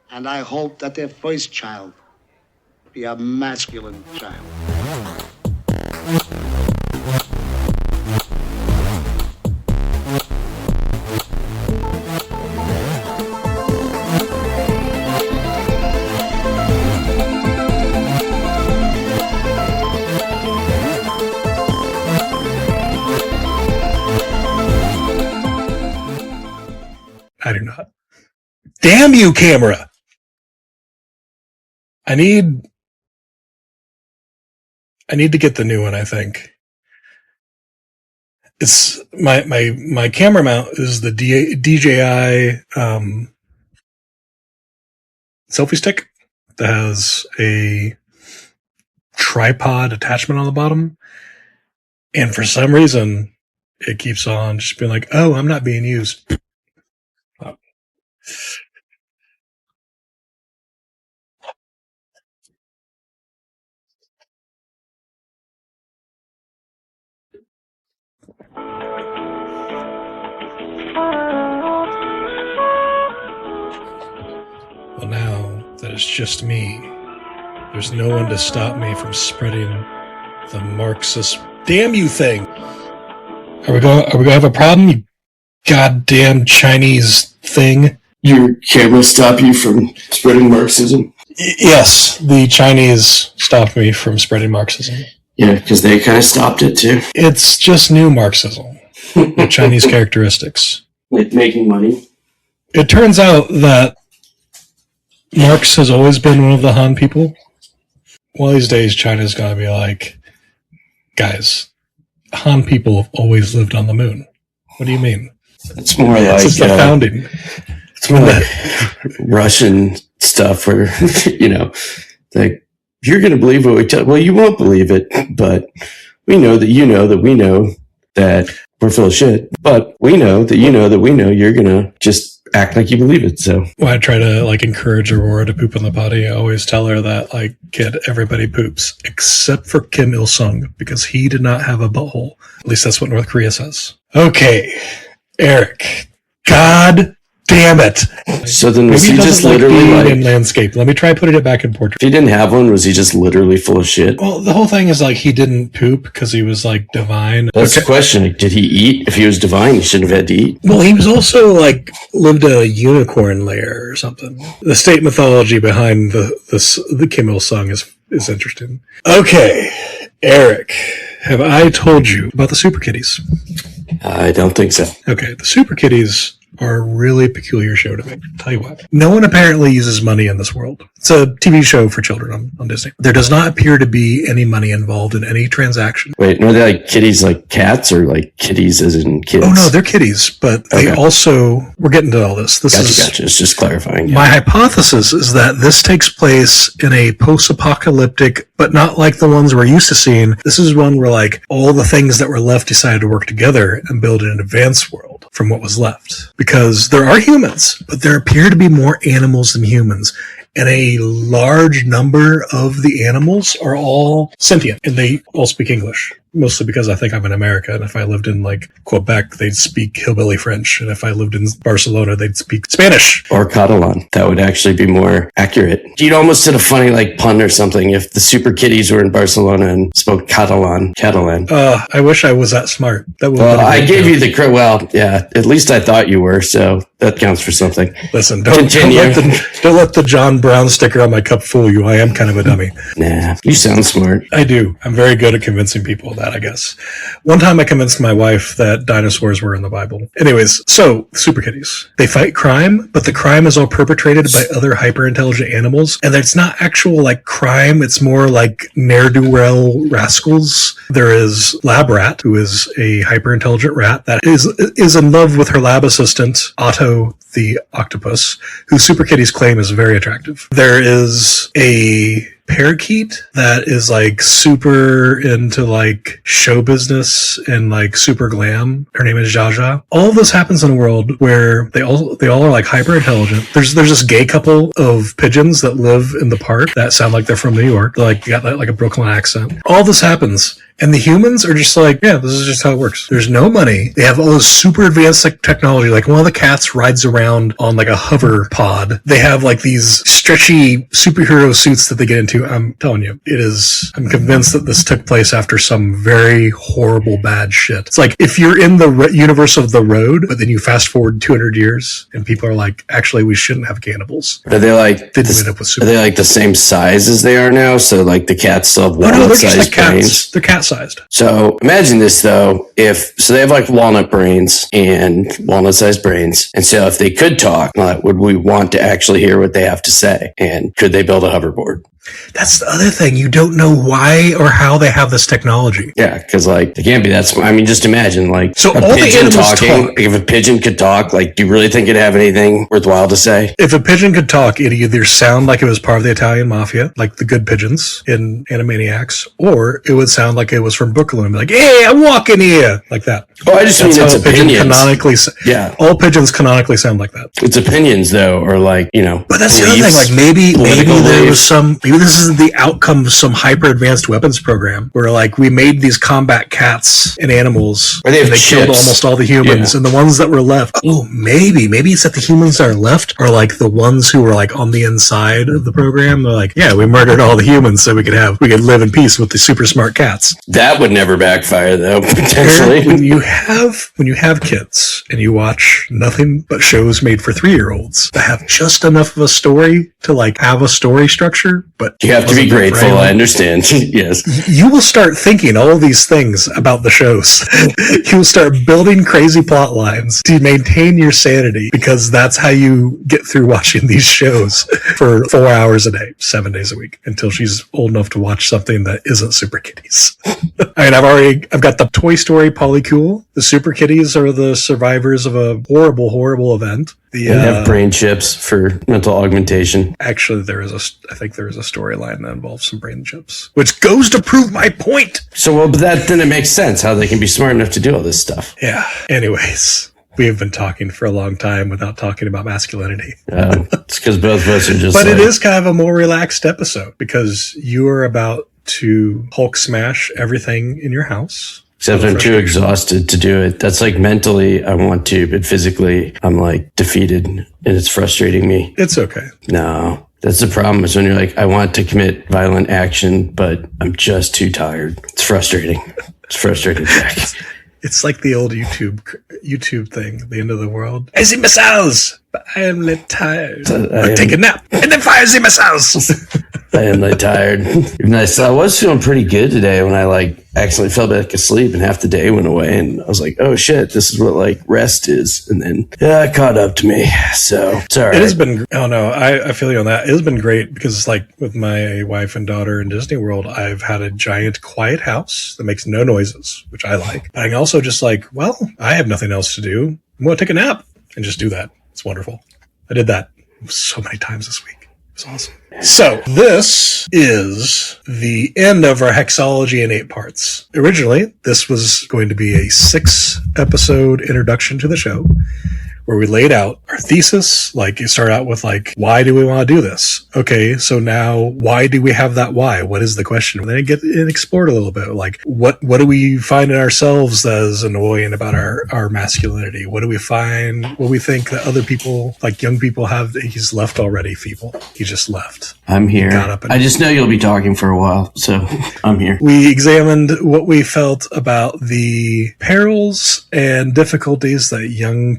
And I hope that their first child be a masculine child. I do not. Damn you, camera! I need to get the new one, I think. It's my camera mount is the DJI selfie stick that has a tripod attachment on the bottom. And for some reason, it keeps on just being like, oh, I'm not being used. Well, now that it's just me, there's no one to stop me from spreading the Marxist damn you thing. Are we gonna have a problem, you goddamn Chinese thing? Your camera stop you from spreading Marxism? Yes, the Chinese stopped me from spreading Marxism. Yeah, because they kind of stopped it too. It's just new Marxism with Chinese characteristics. Like making money? It turns out that Marx has always been one of the Han people. One of these days, China's going to be like, guys, Han people have always lived on the moon. What do you mean? It's more like since the founding. It's more like Russian stuff where, like, you're going to believe what we tell. Well, you won't believe it, but we know that you know that we know that we're full of shit. But we know that you know that we know you're going to just act like you believe it. So when I try to encourage Aurora to poop in the potty, I always tell her that kid, everybody poops except for Kim Il Sung because he did not have a butthole. At least that's what North Korea says. Okay, Erik. God damn it. So then was he just literally in landscape? Let me try putting it back in portrait. If he didn't have one, was he just literally full of shit? Well, the whole thing is he didn't poop because he was divine. That's the question. Did he eat? If he was divine, he shouldn't have had to eat. Well, he was also lived a unicorn lair or something. The state mythology behind the Kim Il Sung is interesting. Okay, Erik, have I told you about the Super Kitties? I don't think so. Okay, the Super Kitties are a really peculiar show to me. I'll tell you what. No one apparently uses money in this world. It's a TV show for children on Disney. There does not appear to be any money involved in any transaction. Wait, no, they're kitties like cats or kitties as in kids? Oh, no, they're kitties, but they also... We're getting to all this. Gotcha. It's just clarifying. Yeah. My hypothesis is that this takes place in a post-apocalyptic, but not like the ones we're used to seeing. This is one where all the things that were left decided to work together and build an advanced world from what was left. Because there are humans, but there appear to be more animals than humans. And a large number of the animals are all sentient, and they all speak English. Mostly because I think I'm in America, and if I lived in Quebec, they'd speak hillbilly French, and if I lived in Barcelona, they'd speak Spanish. Or Catalan. That would actually be more accurate. You'd almost did a funny pun or something if the Super Kitties were in Barcelona and spoke Catalan. I wish I was that smart. Well, I gave you the credit. Well, yeah, at least I thought you were, so that counts for something. Listen, don't let the John Brown sticker on my cup fool you. I am kind of a dummy. Nah, you sound smart. I do. I'm very good at convincing people of that, I guess. One time I convinced my wife that dinosaurs were in the Bible. Anyways, so Super Kitties. They fight crime, but the crime is all perpetrated by other hyper-intelligent animals, and it's not actual crime. It's more ne'er-do-well rascals. There is Lab Rat, who is a hyper-intelligent rat that is in love with her lab assistant, Otto the octopus, who Super Kitties claim is very attractive. There is a parakeet that is super into show business and super glam. Her name is Jaja. All of this happens in a world where they all are hyper intelligent. There's this gay couple of pigeons that live in the park that sound like they're from New York. They got a Brooklyn accent. All this happens And the humans are just like, yeah, this is just how it works. There's no money. They have all this super advanced technology. Like one of the cats rides around on like a hover pod. They have like these stretchy superhero suits that they get into. I'm telling you, I'm convinced that this took place after some very horrible bad shit. It's like if you're in the universe of The Road, but then you fast forward 200 years and people are like, actually, we shouldn't have cannibals. Are they like, are they like the same size as they are now? So like the cats still have walnut-sized brains? They're cat-sized. So imagine this though, so they have like walnut brains and walnut-sized brains. And so if they could talk, would we want to actually hear what they have to say? And could they build a hoverboard? That's the other thing. You don't know why or how they have this technology. Yeah, because like they can't be that smart. I mean, just imagine like so a all pigeon the talking. Like, if a pigeon could talk, like, do you really think it'd have anything worthwhile to say? If a pigeon could talk, it'd either sound like it was part of the Italian mafia, like the good pigeons in Animaniacs, or it would sound like it was from Brooklyn and be like, "Hey, I'm walking here," like that. Oh, I just mean it's opinions. Yeah, all pigeons canonically sound like that. It's opinions, though, or like But that's the other thing. Like maybe there was some. Maybe this is the outcome of some hyper advanced weapons program where like we made these combat cats and animals, and they killed almost all the humans, and the ones that were left. Oh, maybe it's that the humans that are left are like the ones who were like on the inside of the program. They're like, yeah, we murdered all the humans so we could live in peace with the super smart cats. That would never backfire, though. Potentially, when you have kids and you watch nothing but shows made for 3-year-olds that have just enough of a story to like have a story structure, but you have to be grateful. I understand. Yes, you will start thinking all these things about the shows. You will start building crazy plot lines to maintain your sanity because that's how you get through watching these shows for 4 hours a day, 7 days a week until she's old enough to watch something that isn't Super Kitties. I mean, I've got the Toy Story Polycool. The Super Kitties are the survivors of a horrible, horrible event. They have brain chips for mental augmentation. Actually, I think there is a storyline that involves some brain chips, which goes to prove my point. So, then it makes sense how they can be smart enough to do all this stuff. Yeah. Anyways, we have been talking for a long time without talking about masculinity. It's because both of us are just. But it is kind of a more relaxed episode because you are about to Hulk smash everything in your house. Except I'm too exhausted to do it. That's like mentally I want to, but physically I'm like defeated and it's frustrating me. It's okay. No, that's the problem is when you're like, I want to commit violent action, but I'm just too tired. It's frustrating. It's frustrating, Jack. It's like the old YouTube thing, the end of the world. I see missiles, but I am lit tired. Take a nap and then fire the missiles. I am lit tired. Even though I was feeling pretty good today when I like accidentally fell back asleep and half the day went away and I was like, oh shit, this is what like rest is. And then it caught up to me. So it's all right. It has been, I feel you on that. It has been great because it's like with my wife and daughter in Disney World, I've had a giant quiet house that makes no noises, which I like. But I can also just like, well, I have nothing else to do. I'm going to take a nap and just do that. It's wonderful. I did that so many times this week. It was awesome. So this is the end of our Hexology in 8 parts. Originally, this was going to be a 6-episode introduction to the show where we laid out our thesis. Like you start out with like, why do we want to do this? Okay, so now why do we have that why? What is the question? And then get and explore it a little bit. Like what do we find in ourselves that is annoying about our masculinity? What do we find? What we think that other people, like young people, have? He's left already, people. He just left. I'm here. I just know you'll be talking for a while, so I'm here. We examined what we felt about the perils and difficulties that young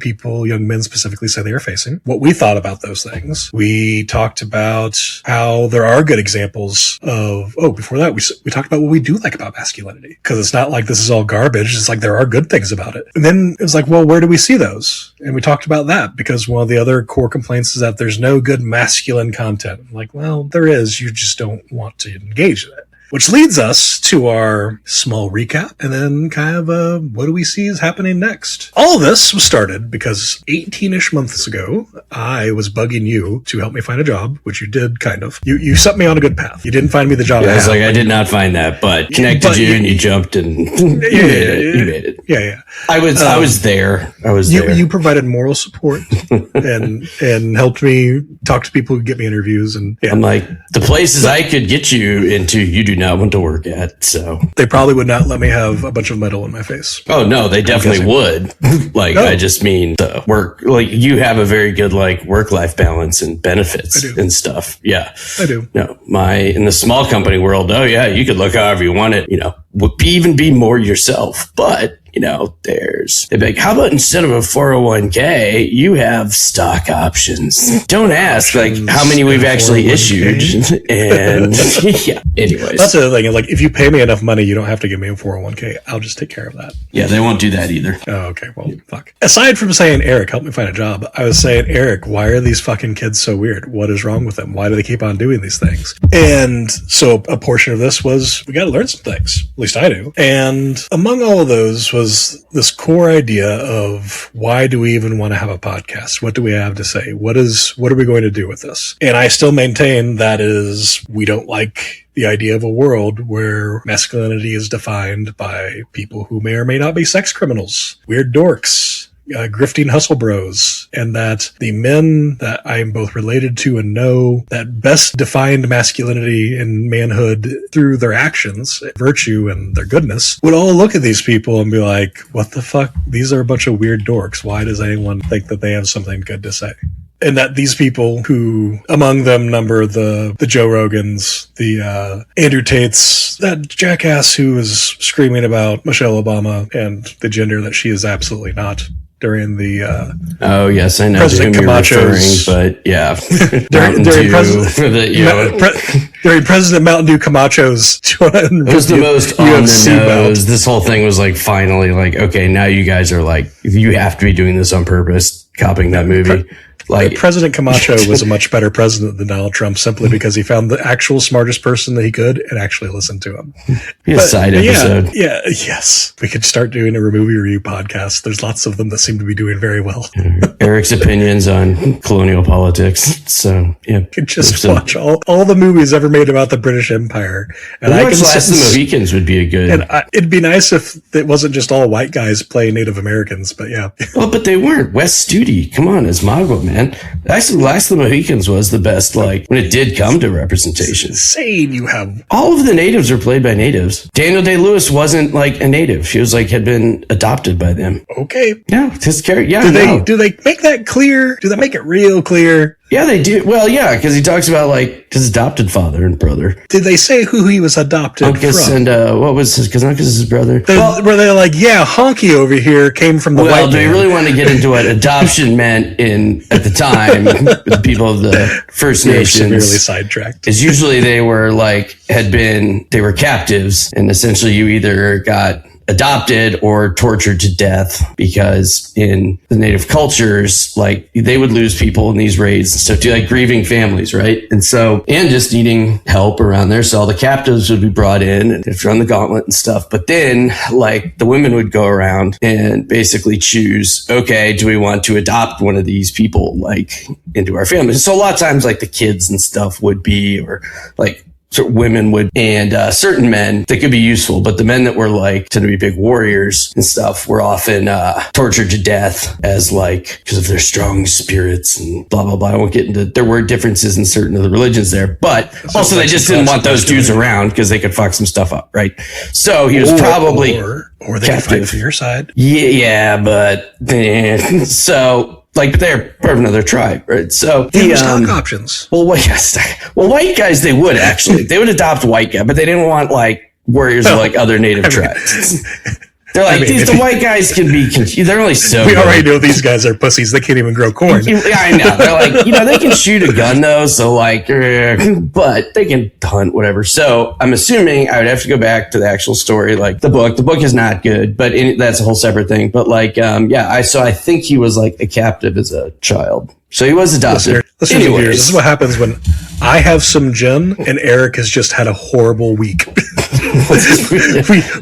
men specifically say they are facing, what we thought about those things. We talked about how there are good examples of, before that, we talked about what we do like about masculinity, because it's not like this is all garbage. It's like there are good things about it. And then it was like, well, where do we see those? And we talked about that because one of the other core complaints is that there's no good masculine content. I'm like, well, there is. You just don't want to engage in it. Which leads us to our small recap and then kind of what do we see is happening next. All of this was started because 18-ish months ago, I was bugging you to help me find a job, which you did kind of. You set me on a good path. You didn't find me the job. Yeah, I was like, I did not find that, but connected you and you jumped and you made it. Yeah. I was there. You provided moral support and helped me talk to people who get me interviews. And yeah. I'm like, the places I could get you into, you do not want to work at. So They probably would not let me have a bunch of metal in my face. oh no, they definitely would. Like No. I just mean the work. Like you have a very good like work-life balance and benefits I do. and stuff. Yeah, I do. no, in the small company world, oh yeah, you could look however you want it. You know, even be more yourself, but. You know, they'd be like, how about instead of a 401k, you have stock options? Don't ask like how many we've actually issued. And yeah, anyways. That's the other thing. Is like, if you pay me enough money, you don't have to give me a 401k. I'll just take care of that. Yeah, they won't do that either. Oh, okay. Well, fuck. Aside from saying, Eric, help me find a job, I was saying, Eric, why are these fucking kids so weird? What is wrong with them? Why do they keep on doing these things? And so a portion of this was, we got to learn some things. At least I do. And among all of those was this core idea of why do we even want to have a podcast? What do we have to say? What are we going to do with this? And I still maintain that is, we don't like the idea of a world where masculinity is defined by people who may or may not be sex criminals, weird dorks, grifting hustle bros, and that the men that I am both related to and know that best defined masculinity and manhood through their actions, virtue, and their goodness would all look at these people and be like, what the fuck? These are a bunch of weird dorks. Why does anyone think that they have something good to say? And that these people who among them number the Joe Rogans, the Andrew Tates, that jackass who was screaming about Michelle Obama and the gender that she is absolutely not during the oh yes, I know President to whom you're referring, Camacho's but yeah, during President Mountain Dew Camacho's it was the most on UFC the bout. nose. This whole thing was like finally like, okay, now you guys are like, you have to be doing this on purpose, copying that movie. Like President Camacho was a much better president than Donald Trump simply because he found the actual smartest person that he could and actually listened to him. a side episode. Yes. We could start doing a movie review podcast. There's lots of them that seem to be doing very well. Eric's opinions on colonial politics. So yeah, You could just watch all the movies ever made about the British Empire. And I can Last of the Mohicans would be a good. And it'd be nice if it wasn't just all white guys playing Native Americans, but yeah. Well, but they weren't. Wes Studi, come on, as Mogul, man. Actually, Last of the Mohicans was the best, like, when it did come to representation. Insane you have. All of the natives were played by natives. Daniel Day-Lewis wasn't, like, a native. She was, like, had been adopted by them. Okay. Yeah, his character, yeah. Do they make that clear? Do they make it real clear? Yeah, they do. Well, yeah, because he talks about, like, his adopted father and brother. Did they say who he was adopted Uncas from? And, what was his, because Uncas is his brother. Were they like, yeah, Honky over here came from the Well, white do we man. really want to get into what adoption meant at the time with the people of the First We were Nations? severely sidetracked. Is usually they were they were captives, and essentially you either got adopted or tortured to death, because in the native cultures, like, they would lose people in these raids and stuff, to like grieving families, right? And just needing help around there. So all the captives would be brought in and they'd run the gauntlet and stuff. But then, like, the women would go around and basically choose, okay, do we want to adopt one of these people, like, into our family? So a lot of times, like, the kids and stuff would be, or like, certain women would, and certain men that could be useful, but the men that were like tend to be big warriors and stuff were often tortured to death as like, because of their strong spirits and blah blah blah. I won't get into, there were differences in certain of the religions there, but also they just didn't want those dudes around because they could fuck some stuff up, right? So he was probably or they could fight for your side. yeah, but so. Like, they're part of another tribe, right? So They have stock options. well, white guys, they would actually. They would adopt white guys, but they didn't want, like, warriors of, like, other native tribes. They're like, the white guys can be confused. They're only so We good. already know these guys are pussies. They can't even grow corn. Yeah, I know. They're like, they can shoot a gun, though, so, like, but they can hunt, whatever. So I'm assuming I would have to go back to the actual story, like, the book. The book is not good, but that's a whole separate thing. But, like, I think he was, like, a captive as a child. So he was adopted. Anyways, this is what happens when I have some gin and Eric has just had a horrible week.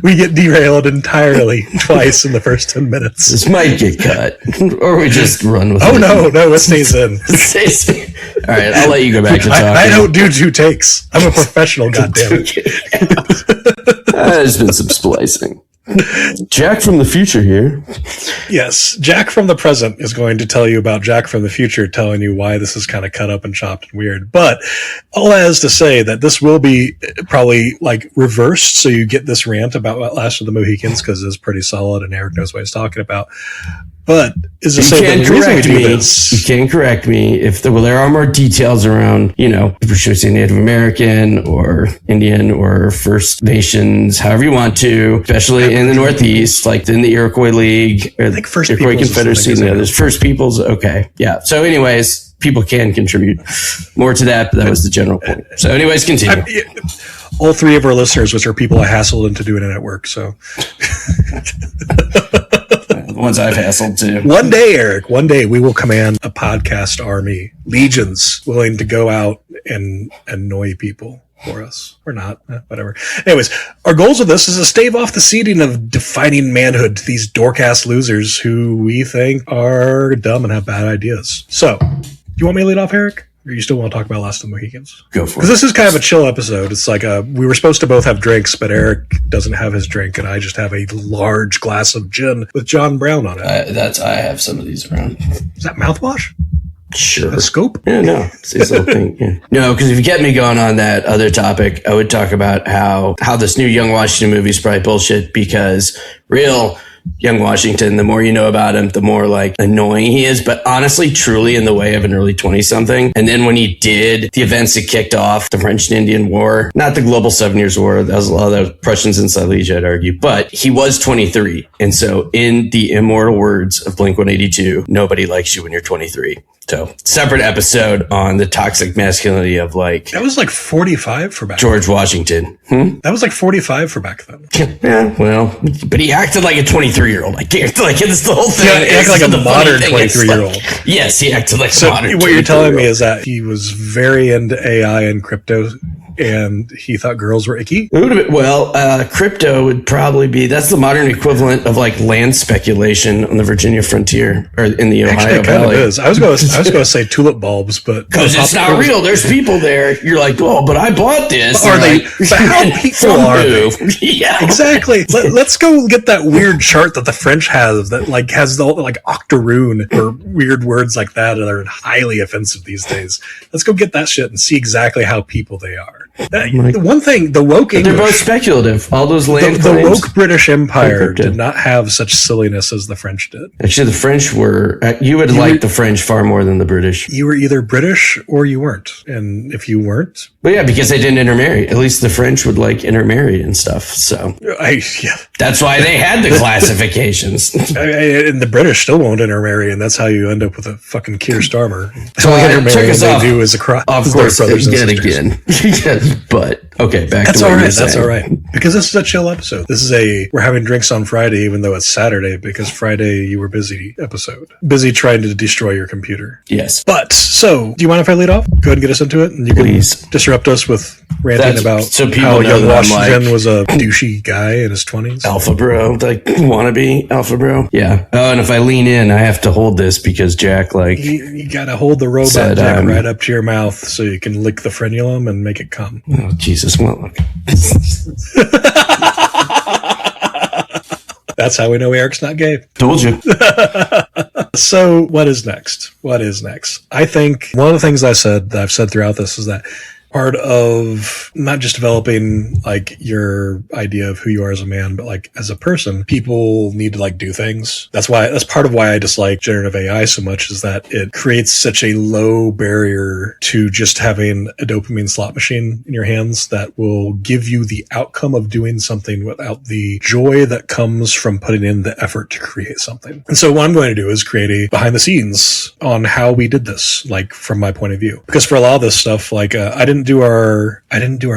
we get derailed entirely twice in the first 10 minutes. This might get cut, or we just run with it. Oh no, it stays in. All right, I'll let you go back to talking. I don't do 2 takes. I'm a professional, goddammit. There's been some splicing. Jack from the future here. Yes, Jack from the present is going to tell you about Jack from the future, telling you why this is kind of cut up and chopped and weird. But all that is to say that this will be probably like reversed, so you get this rant about what Last of the Mohicans, because it's pretty solid and Erik knows what he's talking about. But is to say that the reason we do this, you can correct me if there are more details around, if you're saying Native American or Indian or First Nations, however you want to, especially in the Northeast, like in the Iroquois League or the Iroquois Confederacy and the others. First Peoples, okay, yeah. So, anyways, people can contribute more to that, but that was the general point. So, anyways, continue. All three of our listeners, which are people I hassled into doing it at work, so. The ones I've hassled too. One day, Erik, we will command a podcast army, legions willing to go out and annoy people for us. Or not, whatever. Anyways, our goals with this is to stave off the seeding of defining manhood to these dork-ass losers who we think are dumb and have bad ideas. So, do you want me to lead off, Erik? Or you still want to talk about Last of the Mohicans? Go for it. Because this is kind of a chill episode. It's like we were supposed to both have drinks, but Erik doesn't have his drink, and I just have a large glass of gin with John Brown on it. I have some of these around. Is that mouthwash? Sure. A scope? Yeah, no. It's this little thing. Yeah. No, because if you get me going on that other topic, I would talk about how this new Young Washington movie is probably bullshit, because real Young Washington, the more you know about him, the more like annoying he is, but honestly, truly in the way of an early 20-something. And then when he did the events that kicked off the French and Indian War, not the global 7 Years' War, that was a lot of the Prussians in Silesia, I'd argue, but he was 23. And so in the immortal words of Blink-182, nobody likes you when you're 23. So, separate episode on the toxic masculinity of like... That was like 45 for back George Washington. That was like 45 for back then. Yeah, well, but he acted like a 23-year-old. Like, it's the whole thing. Yeah, he acted like a modern 23-year-old. Like, yes, he acted like so a modern 23-year-old. What you're telling me is that he was very into AI and crypto, and he thought girls were icky? Crypto would probably be, that's the modern equivalent of like land speculation on the Virginia frontier or in the Ohio Actually, it kind Valley. of is. I was going to say tulip bulbs, but because it's not real. There's people there. You're like, oh, but I bought this. Are they? Like, but how people are they? Yeah, exactly. Let's go get that weird chart that the French have that like has the like octoroon or weird words like that are highly offensive these days. Let's go get that shit and see exactly how people they are. The one thing, the woke English, they're both speculative. All those land the woke British Empire did not have such silliness as the French did. Actually, the French were. You would like the French far more than the British. You were either British or you weren't, and if you weren't, well, yeah, because they didn't intermarry. At least the French would like intermarry and stuff. So that's why they had the classifications. And the British still won't intermarry, and that's how you end up with a fucking Keir Starmer. So intermarrying they do is across. Of course, again. But okay, back to what you were saying. That's all right. Because this is a chill episode. This is we're having drinks on Friday, even though it's Saturday, because Friday you were busy episode. Busy trying to destroy your computer. Yes. But, so, do you mind if I lead off? Go ahead and get us into it. And you Please. Can disrupt us with ranting about how young Washington was a douchey guy in his 20s. Alpha bro. Like, wannabe alpha bro. Yeah. Oh, and if I lean in, I have to hold this because Jack, like... You gotta hold the robot said, Jack right up to your mouth so you can lick the frenulum and make it come. Oh, Jesus. Well, look. That's how we know Erik's not gay. Told you. So what is next? I think one of the things I've said throughout this is that part of not just developing like your idea of who you are as a man, but like as a person, people need to like do things. That's part of why I dislike generative AI so much, is that it creates such a low barrier to just having a dopamine slot machine in your hands that will give you the outcome of doing something without the joy that comes from putting in the effort to create something. And so what I'm going to do is create a behind the scenes on how we did this, like from my point of view. Because for a lot of this stuff, like I didn't do our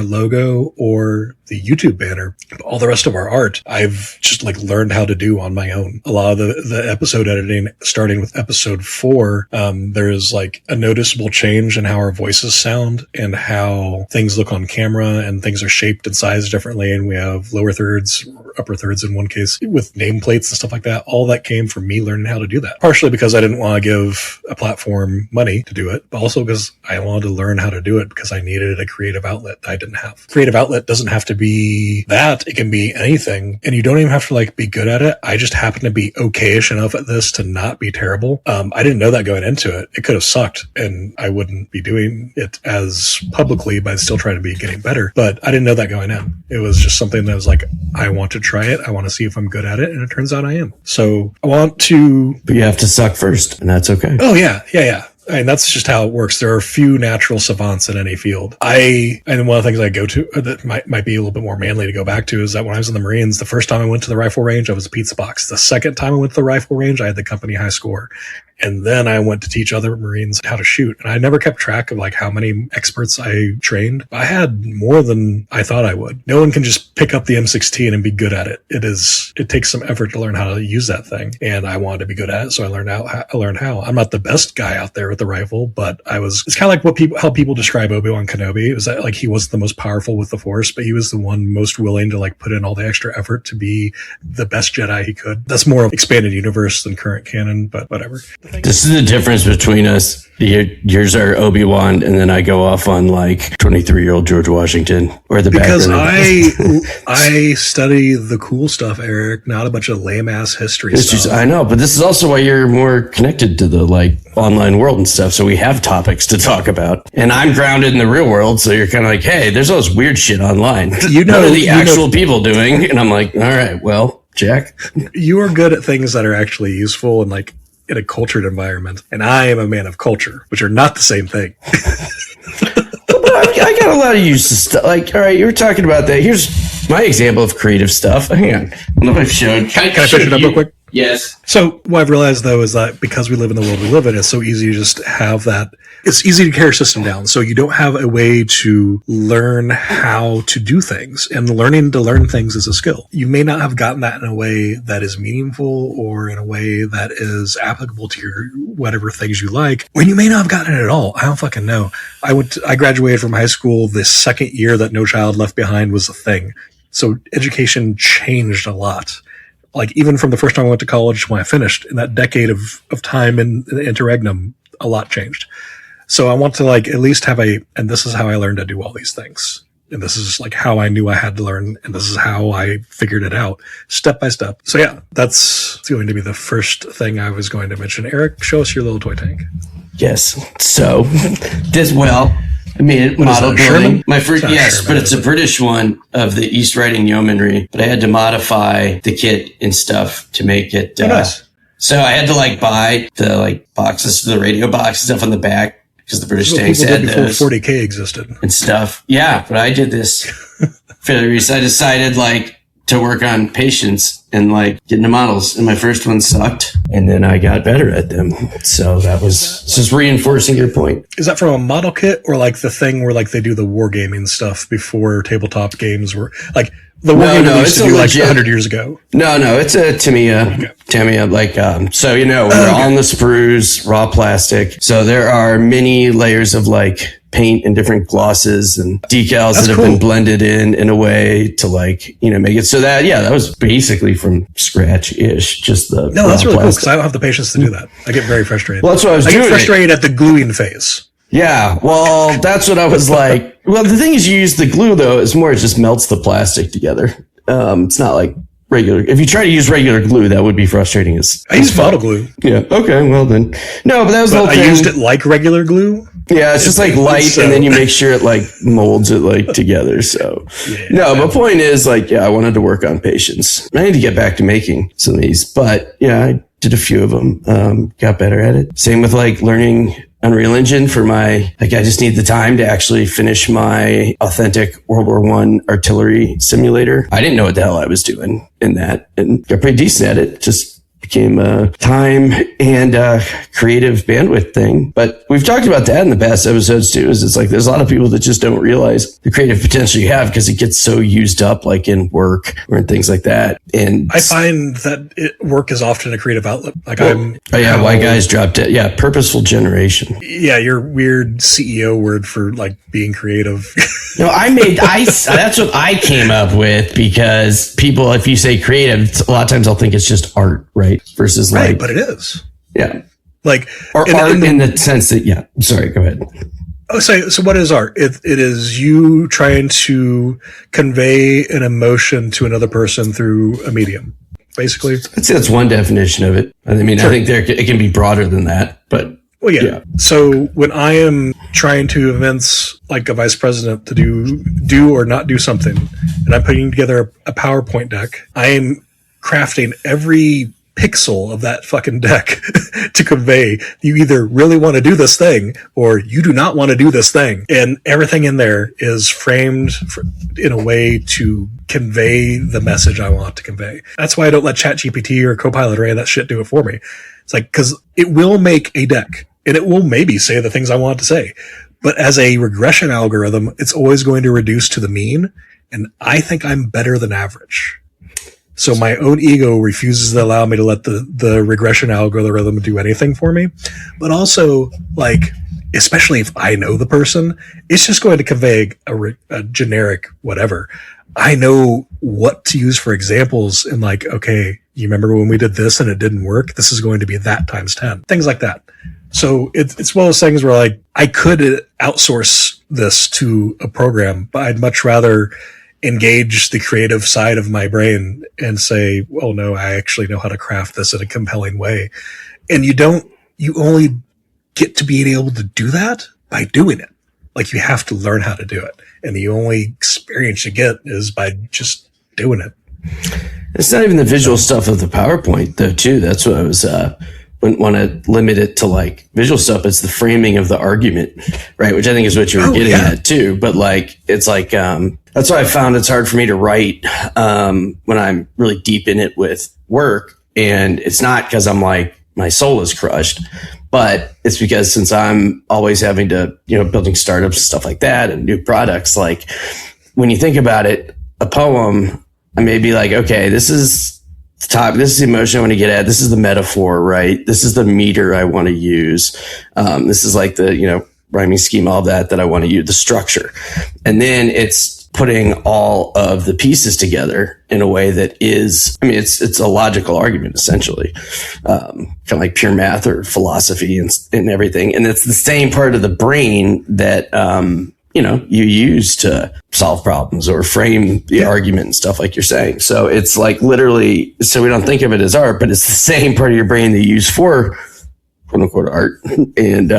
logo or the YouTube banner, but all the rest of our art, I've just like learned how to do on my own. A lot of the episode editing, starting with episode 4, there's like a noticeable change in how our voices sound and how things look on camera, and things are shaped and sized differently. And we have lower thirds, upper thirds in one case with nameplates and stuff like that. All that came from me learning how to do that. Partially because I didn't want to give a platform money to do it, but also because I wanted to learn how to do it because I needed a creative outlet I didn't have. Creative outlet doesn't have to be that. It can be anything. And you don't even have to like be good at it. I just happen to be okay-ish enough at this to not be terrible. I didn't know that going into it. It could have sucked and I wouldn't be doing it as publicly, but I'd still try to be getting better. But I didn't know that going in. It was just something that was like, I want to try it. I want to see if I'm good at it. And it turns out I am. So I want to... But you have to suck first, and that's okay. Oh, yeah. And that's just how it works. There are few natural savants in any field. And one of the things I go to that might be a little bit more manly to go back to is that when I was in the Marines, the first time I went to the rifle range, I was a pizza box. The second time I went to the rifle range, I had the company high score. And then I went to teach other Marines how to shoot. And I never kept track of like how many experts I trained. I had more than I thought I would. No one can just pick up the M16 and be good at it. It takes some effort to learn how to use that thing. And I wanted to be good at it. So I learned how. I'm not the best guy out there with the rifle, but it's kind of like how people describe Obi-Wan Kenobi. It was that like he wasn't the most powerful with the Force, but he was the one most willing to like put in all the extra effort to be the best Jedi he could. That's more of expanded universe than current canon, but whatever. This is the difference between us. Yours are Obi-Wan, and then I go off on like 23-year-old George Washington or the because background. I study the cool stuff, Eric, not a bunch of lame ass history stuff. I know, but this is also why you're more connected to the like online world and stuff. So we have topics to talk about, and I'm grounded in the real world. So you're kind of like, hey, there's all this weird shit online. What are the actual people doing? And I'm like, all right, well, Jack, you are good at things that are actually useful and like in a cultured environment, and I am a man of culture, which are not the same thing. I got a lot of use to stuff. Like, all right, you were talking about that. Here's my example of creative stuff. Hang on. I don't know if I've shown. Can I finish it up real quick? Yes. So what I've realized, though, is that because we live in the world we live in, it's so easy to just have that. It's easy to carry a system down. So you don't have a way to learn how to do things. And learning to learn things is a skill. You may not have gotten that in a way that is meaningful or in a way that is applicable to your whatever things you like. Or you may not have gotten it at all. I don't fucking know. I graduated from high school the second year that No Child Left Behind was a thing. So education changed a lot. Like even from the first time I went to college to when I finished, in that decade of time in the interregnum, a lot changed. So I want to like at least have and this is how I learned to do all these things. And this is like how I knew I had to learn. And this is how I figured it out step by step. So yeah, that's going to be the first thing I was going to mention. Eric, show us your little toy tank. Yes. So I made it model building. Sherman? My first, yes, Sherman, but it's a British one of the East Riding Yeomanry. But I had to modify the kit and stuff to make it. Nice. So I had to like buy the like boxes, the radio box stuff on the back because the British tanks had those before 40K existed and stuff. Yeah, but I did this fairly recently. I decided like to work on patience and like getting the models. And my first one sucked. And then I got better at them. So that was just reinforcing your point. Is that from a model kit or like the thing where like they do the wargaming stuff before tabletop games were like the wargaming they used to do like 100 years ago? No, it's a Tamiya, like, so, you know, we're all in the sprues, raw plastic. So there are many layers of like paint and different glosses and decals that have been blended in a way to like, you know, make it so that, that was basically from scratch-ish, just the No, that's really cool because I don't have the patience to do that. I get very frustrated. Well, that's what I get frustrated at the gluing phase. Yeah, well, that's what I was like. Well, the thing is, you use the glue, though, it's more, it just melts the plastic together. It's not like regular. If you try to use regular glue, that would be frustrating. I use bottle glue. Yeah, okay, well then. No, but that was the whole thing. I used it like regular glue? Yeah, it's just like light, and then you make sure it like molds it like together. So, my point is like, I wanted to work on patience. I need to get back to making some of these, but I did a few of them, got better at it. Same with like learning Unreal Engine for I just need the time to actually finish my authentic World War I artillery simulator. I didn't know what the hell I was doing in that and got pretty decent at it. Just became a time and creative bandwidth thing. But we've talked about that in the past episodes too, is it's like there's a lot of people that just don't realize the creative potential you have because it gets so used up like in work or in things like that. And I find that work is often a creative outlet. Like white guys dropped it. Yeah, purposeful generation. Yeah, your weird CEO word for like being creative. No, that's what I came up with because people, if you say creative, a lot of times they'll think it's just art, right? Versus but it is. Yeah. Like, or art in the sense that, sorry, go ahead. Oh, so what is art? It is you trying to convey an emotion to another person through a medium, basically. I'd say that's one definition of it. I mean, sure. I think it can be broader than that, but. Well, yeah. So when I am trying to convince like a vice president to do or not do something, and I'm putting together a PowerPoint deck, I am crafting every pixel of that fucking deck to convey you either really want to do this thing or you do not want to do this thing. And everything in there is framed in a way to convey the message I want to convey. That's why I don't let ChatGPT or Copilot or any of that shit do it for me. It's like, because it will make a deck and it will maybe say the things I want to say. But as a regression algorithm, it's always going to reduce to the mean. And I think I'm better than average. So my own ego refuses to allow me to let the regression algorithm do anything for me. But also, like, especially if I know the person, it's just going to convey a generic whatever. I know what to use for examples and like, okay, you remember when we did this and it didn't work? This is going to be that times 10. Things like that. So it's one of those things where like I could outsource this to a program, but I'd much rather engage the creative side of my brain and say, well, no, I actually know how to craft this in a compelling way. And you only get to being able to do that by doing it. Like you have to learn how to do it. And the only experience you get is by just doing it. It's not even the visual stuff of the PowerPoint though, too. That's what I was, wouldn't want to limit it to like visual stuff. It's the framing of the argument, right? Which I think is what you were getting at too. But like, it's like, that's why I found it's hard for me to write, when I'm really deep in it with work. And it's not because I'm like, my soul is crushed, but it's because since I'm always having to, building startups and stuff like that and new products, like when you think about it, a poem, I may be like, okay, this is this is the emotion I want to get at. This is the metaphor, right? This is the meter I want to use. This is like the, rhyming scheme, all that I want to use, the structure. And then it's putting all of the pieces together in a way that is, it's a logical argument, essentially. Kind of like pure math or philosophy and everything. And it's the same part of the brain that, you use to solve problems or frame the argument and stuff like you're saying. So it's like literally, so we don't think of it as art, but it's the same part of your brain that you use for quote unquote art. And,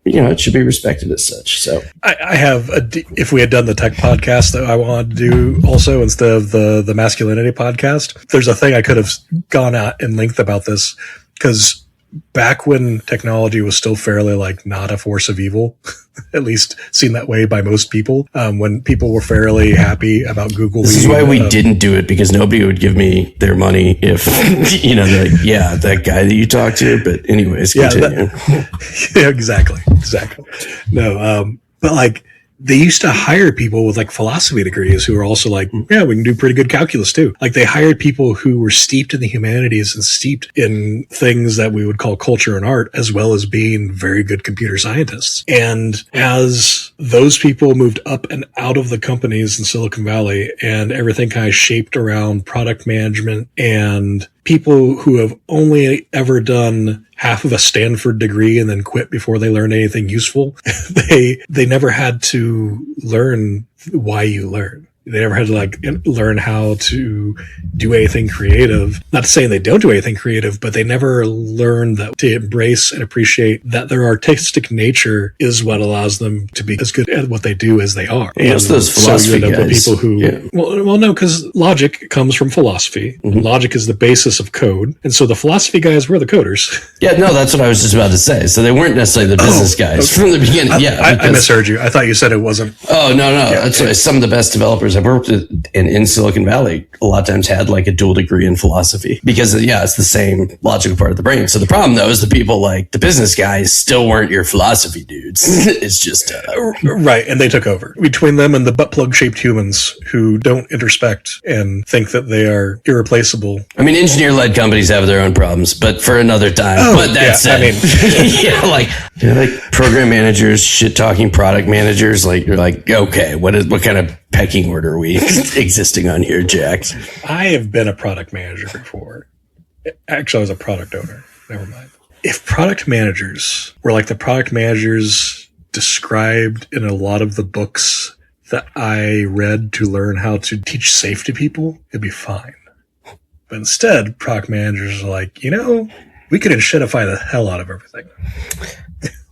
it should be respected as such. So I have, if we had done the tech podcast that I wanted to do also instead of the masculinity podcast, there's a thing I could have gone at in length about this because back when technology was still fairly like not a force of evil, at least seen that way by most people, when people were fairly happy about Google. This is why we didn't do it, because nobody would give me their money if, that guy that you talked to. But anyways, continue. Exactly. No, but like, they used to hire people with like philosophy degrees who were also like, yeah, we can do pretty good calculus too. Like they hired people who were steeped in the humanities and steeped in things that we would call culture and art, as well as being very good computer scientists. And as those people moved up and out of the companies in Silicon Valley and everything kind of shaped around product management and people who have only ever done half of a Stanford degree and then quit before they learned anything useful, they never had to learn why you learn. They never had to like learn how to do anything creative. Not to say they don't do anything creative, but they never learned that to embrace and appreciate that their artistic nature is what allows them to be as good at what they do as they are. And most of those philosophy so you end up guys, with people who, well, no, because logic comes from philosophy. Mm-hmm. Logic is the basis of code, and so the philosophy guys were the coders. Yeah, no, that's what I was just about to say. So they weren't necessarily the business guys from the beginning. I misheard you. I thought you said it wasn't. Oh no, that's why some of the best developers I've worked with in Silicon Valley a lot of times had like a dual degree in philosophy because it's the same logical part of the brain. So the problem though is the people like the business guys still weren't your philosophy dudes. It's just right, and they took over between them and the butt plug shaped humans who don't introspect and think that they are irreplaceable. I mean, engineer led companies have their own problems, but for another time. But that's like program managers, shit talking product managers. Like you're like, okay, what kind of pecking order are we existing on here, Jack? I have been a product manager before. Actually, I was a product owner. Never mind. If product managers were like the product managers described in a lot of the books that I read to learn how to teach safe to people, it'd be fine. But instead, product managers are like, we could shitify the hell out of everything.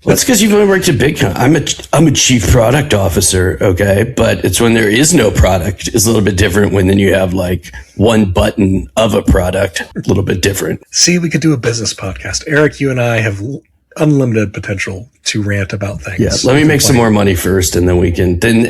Well, that's because you've only worked at big companies. I'm a chief product officer, okay? But it's when there is no product. It's a little bit different when then you have like one button of a product. A little bit different. See, we could do a business podcast. Erik, you and I have unlimited potential to rant about things. Yeah, let me make some more money first, and then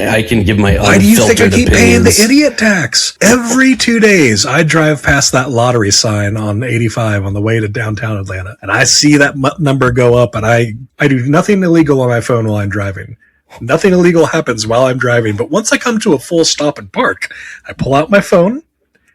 I can give my Why do you think I keep opinions. paying the idiot tax? Every 2 days, I drive past that lottery sign on 85 on the way to downtown Atlanta, and I see that number go up, and I do nothing illegal on my phone while I'm driving. Nothing illegal happens while I'm driving, but once I come to a full stop and park, I pull out my phone,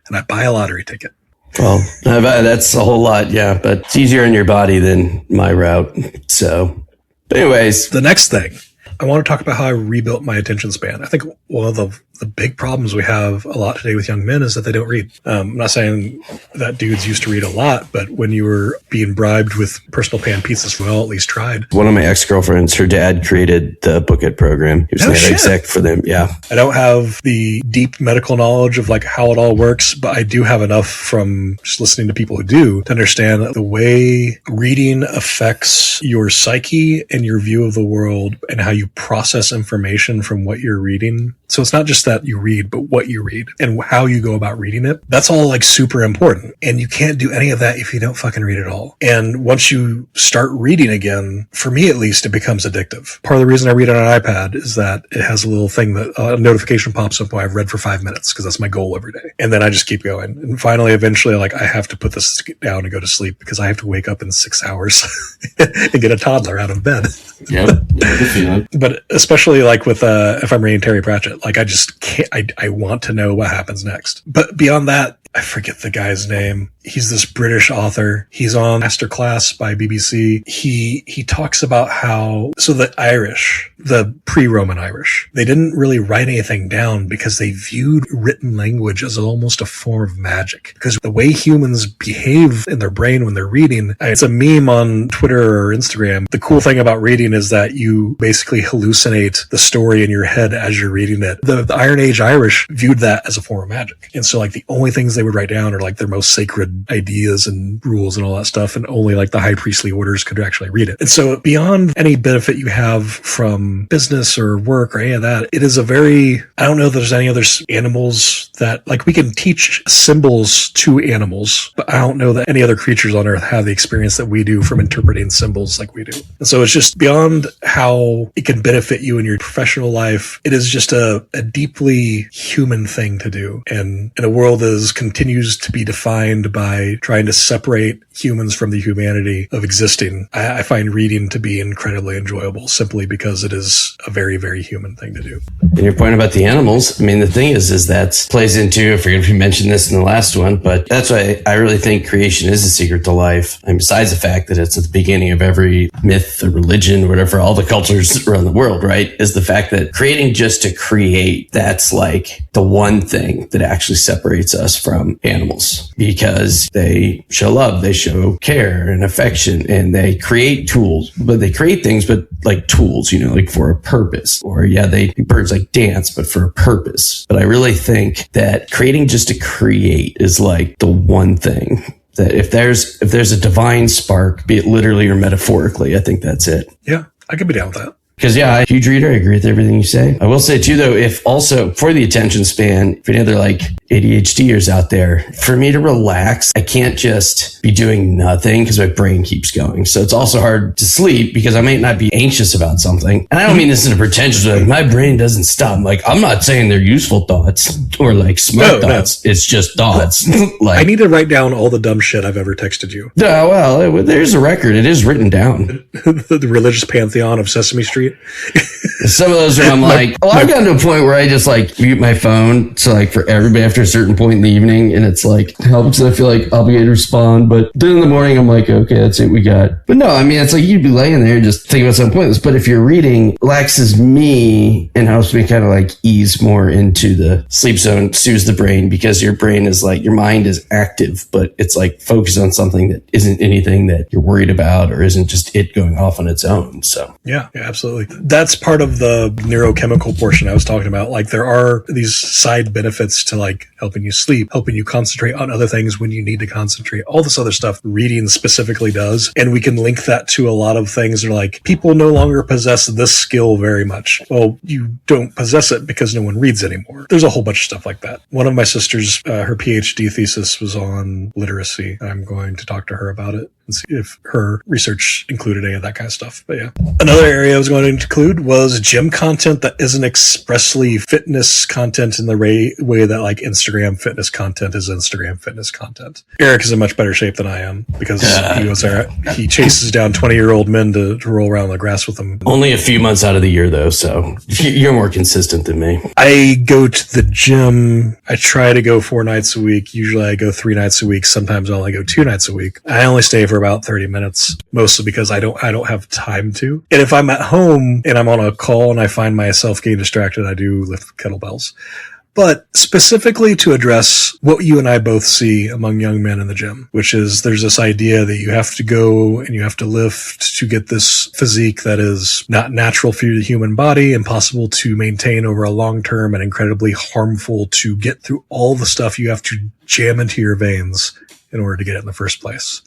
and I buy a lottery ticket. Well, that's a whole lot, yeah, but it's easier on your body than my route. So, but anyways. The next thing, I want to talk about how I rebuilt my attention span. I think one of the big problems we have a lot today with young men is that they don't read. I'm not saying that dudes used to read a lot, but when you were being bribed with personal pan pizzas, we all at least tried. One of my ex-girlfriends, her dad created the Book It program. He was the head exec for them. Yeah. I don't have the deep medical knowledge of like how it all works, but I do have enough from just listening to people who do to understand the way reading affects your psyche and your view of the world and how you process information from what you're reading. So it's not just that you read, but what you read and how you go about reading it. That's all like super important. And you can't do any of that if you don't fucking read at all. And once you start reading again, for me at least, it becomes addictive. Part of the reason I read on an iPad is that it has a little thing that a notification pops up when I've read for 5 minutes because that's my goal every day. And then I just keep going. And finally, eventually, like I have to put this down and go to sleep because I have to wake up in 6 hours and get a toddler out of bed. Yep. But especially like with, if I'm reading Terry Pratchett, like I just can't, I want to know what happens next. But beyond that, I forget the guy's name. He's this British author. He's on Masterclass by BBC. He talks about how, so the Irish, the pre-Roman Irish, they didn't really write anything down because they viewed written language as almost a form of magic. Because the way humans behave in their brain when they're reading, it's a meme on Twitter or Instagram. The cool thing about reading is that you basically hallucinate the story in your head as you're reading it. The Iron Age Irish viewed that as a form of magic. And so like the only things they would write down are like their most sacred ideas and rules and all that stuff, and only like the high priestly orders could actually read it. And so beyond any benefit you have from business or work or any of that, it is a very, I don't know if there's any other animals that, like, we can teach symbols to animals, but I don't know that any other creatures on earth have the experience that we do from interpreting symbols like we do. And so it's just beyond how it can benefit you in your professional life, it is just a deeply human thing to do. And in a world that continues to be defined by trying to separate humans from the humanity of existing, I find reading to be incredibly enjoyable simply because it is a very, very human thing to do. And your point about the animals, I mean, the thing is that plays into, I forget if you mentioned this in the last one, but that's why I really think creation is the secret to life. And besides the fact that it's at the beginning of every myth or religion or whatever, all the cultures around the world, right, is the fact that creating just to create, that's like the one thing that actually separates us from animals, because they show love, they show care and affection, and they create tools, but they create things, but like tools, like for a purpose. Or birds like dance, but for a purpose. But I really think that creating just to create is like the one thing that if there's a divine spark, be it literally or metaphorically, I think that's it. Yeah, I could be down with that. Because, yeah, huge reader. I agree with everything you say. I will say, too, though, if also for the attention span, if any other like ADHDers out there, for me to relax, I can't just be doing nothing because my brain keeps going. So it's also hard to sleep because I might not be anxious about something. And I don't mean this in a pretentious way. Like, my brain doesn't stop. Like, I'm not saying they're useful thoughts or like smart thoughts. No. It's just thoughts. Like, I need to write down all the dumb shit I've ever texted you. No, well, there's a record. It is written down. The religious pantheon of Sesame Street. Some of those are, I'm like, I've gotten to a point where I just like mute my phone. So like for everybody after after a certain point in the evening, and it's like helps. I feel like obligated to respond, but then in the morning I'm like, okay, that's it, we got. But no, I mean, it's like you'd be laying there just thinking about something pointless. But if you're reading, relaxes me and helps me kind of like ease more into the sleep zone, soothes the brain, because your brain is like, your mind is active, but it's like focused on something that isn't anything that you're worried about or isn't just it going off on its own. So yeah, absolutely. That's part of the neurochemical portion I was talking about. Like there are these side benefits to like helping you sleep, helping you concentrate on other things when you need to concentrate, all this other stuff reading specifically does. And we can link that to a lot of things that are like, people no longer possess this skill very much. Well, you don't possess it because no one reads anymore. There's a whole bunch of stuff like that. One of my sisters, her PhD thesis was on literacy. I'm going to talk to her about it and see if her research included any of that kind of stuff. But yeah. Another area I was going to include was gym content that isn't expressly fitness content in the way that like Instagram fitness content is Instagram fitness content. Erik is in much better shape than I am because he goes there. He chases down 20-year-old men to roll around in the grass with him. Only a few months out of the year though, so you're more consistent than me. I go to the gym. I try to go 4 nights a week. Usually I go 3 nights a week. Sometimes I only go 2 nights a week. I only stay for about 30 minutes, mostly because I don't have time to. And if I'm at home and I'm on a call and I find myself getting distracted, I do lift kettlebells. But specifically to address what you and I both see among young men in the gym, which is there's this idea that you have to go and you have to lift to get this physique that is not natural for the human body, impossible to maintain over a long term, and incredibly harmful to get through all the stuff you have to jam into your veins in order to get it in the first place.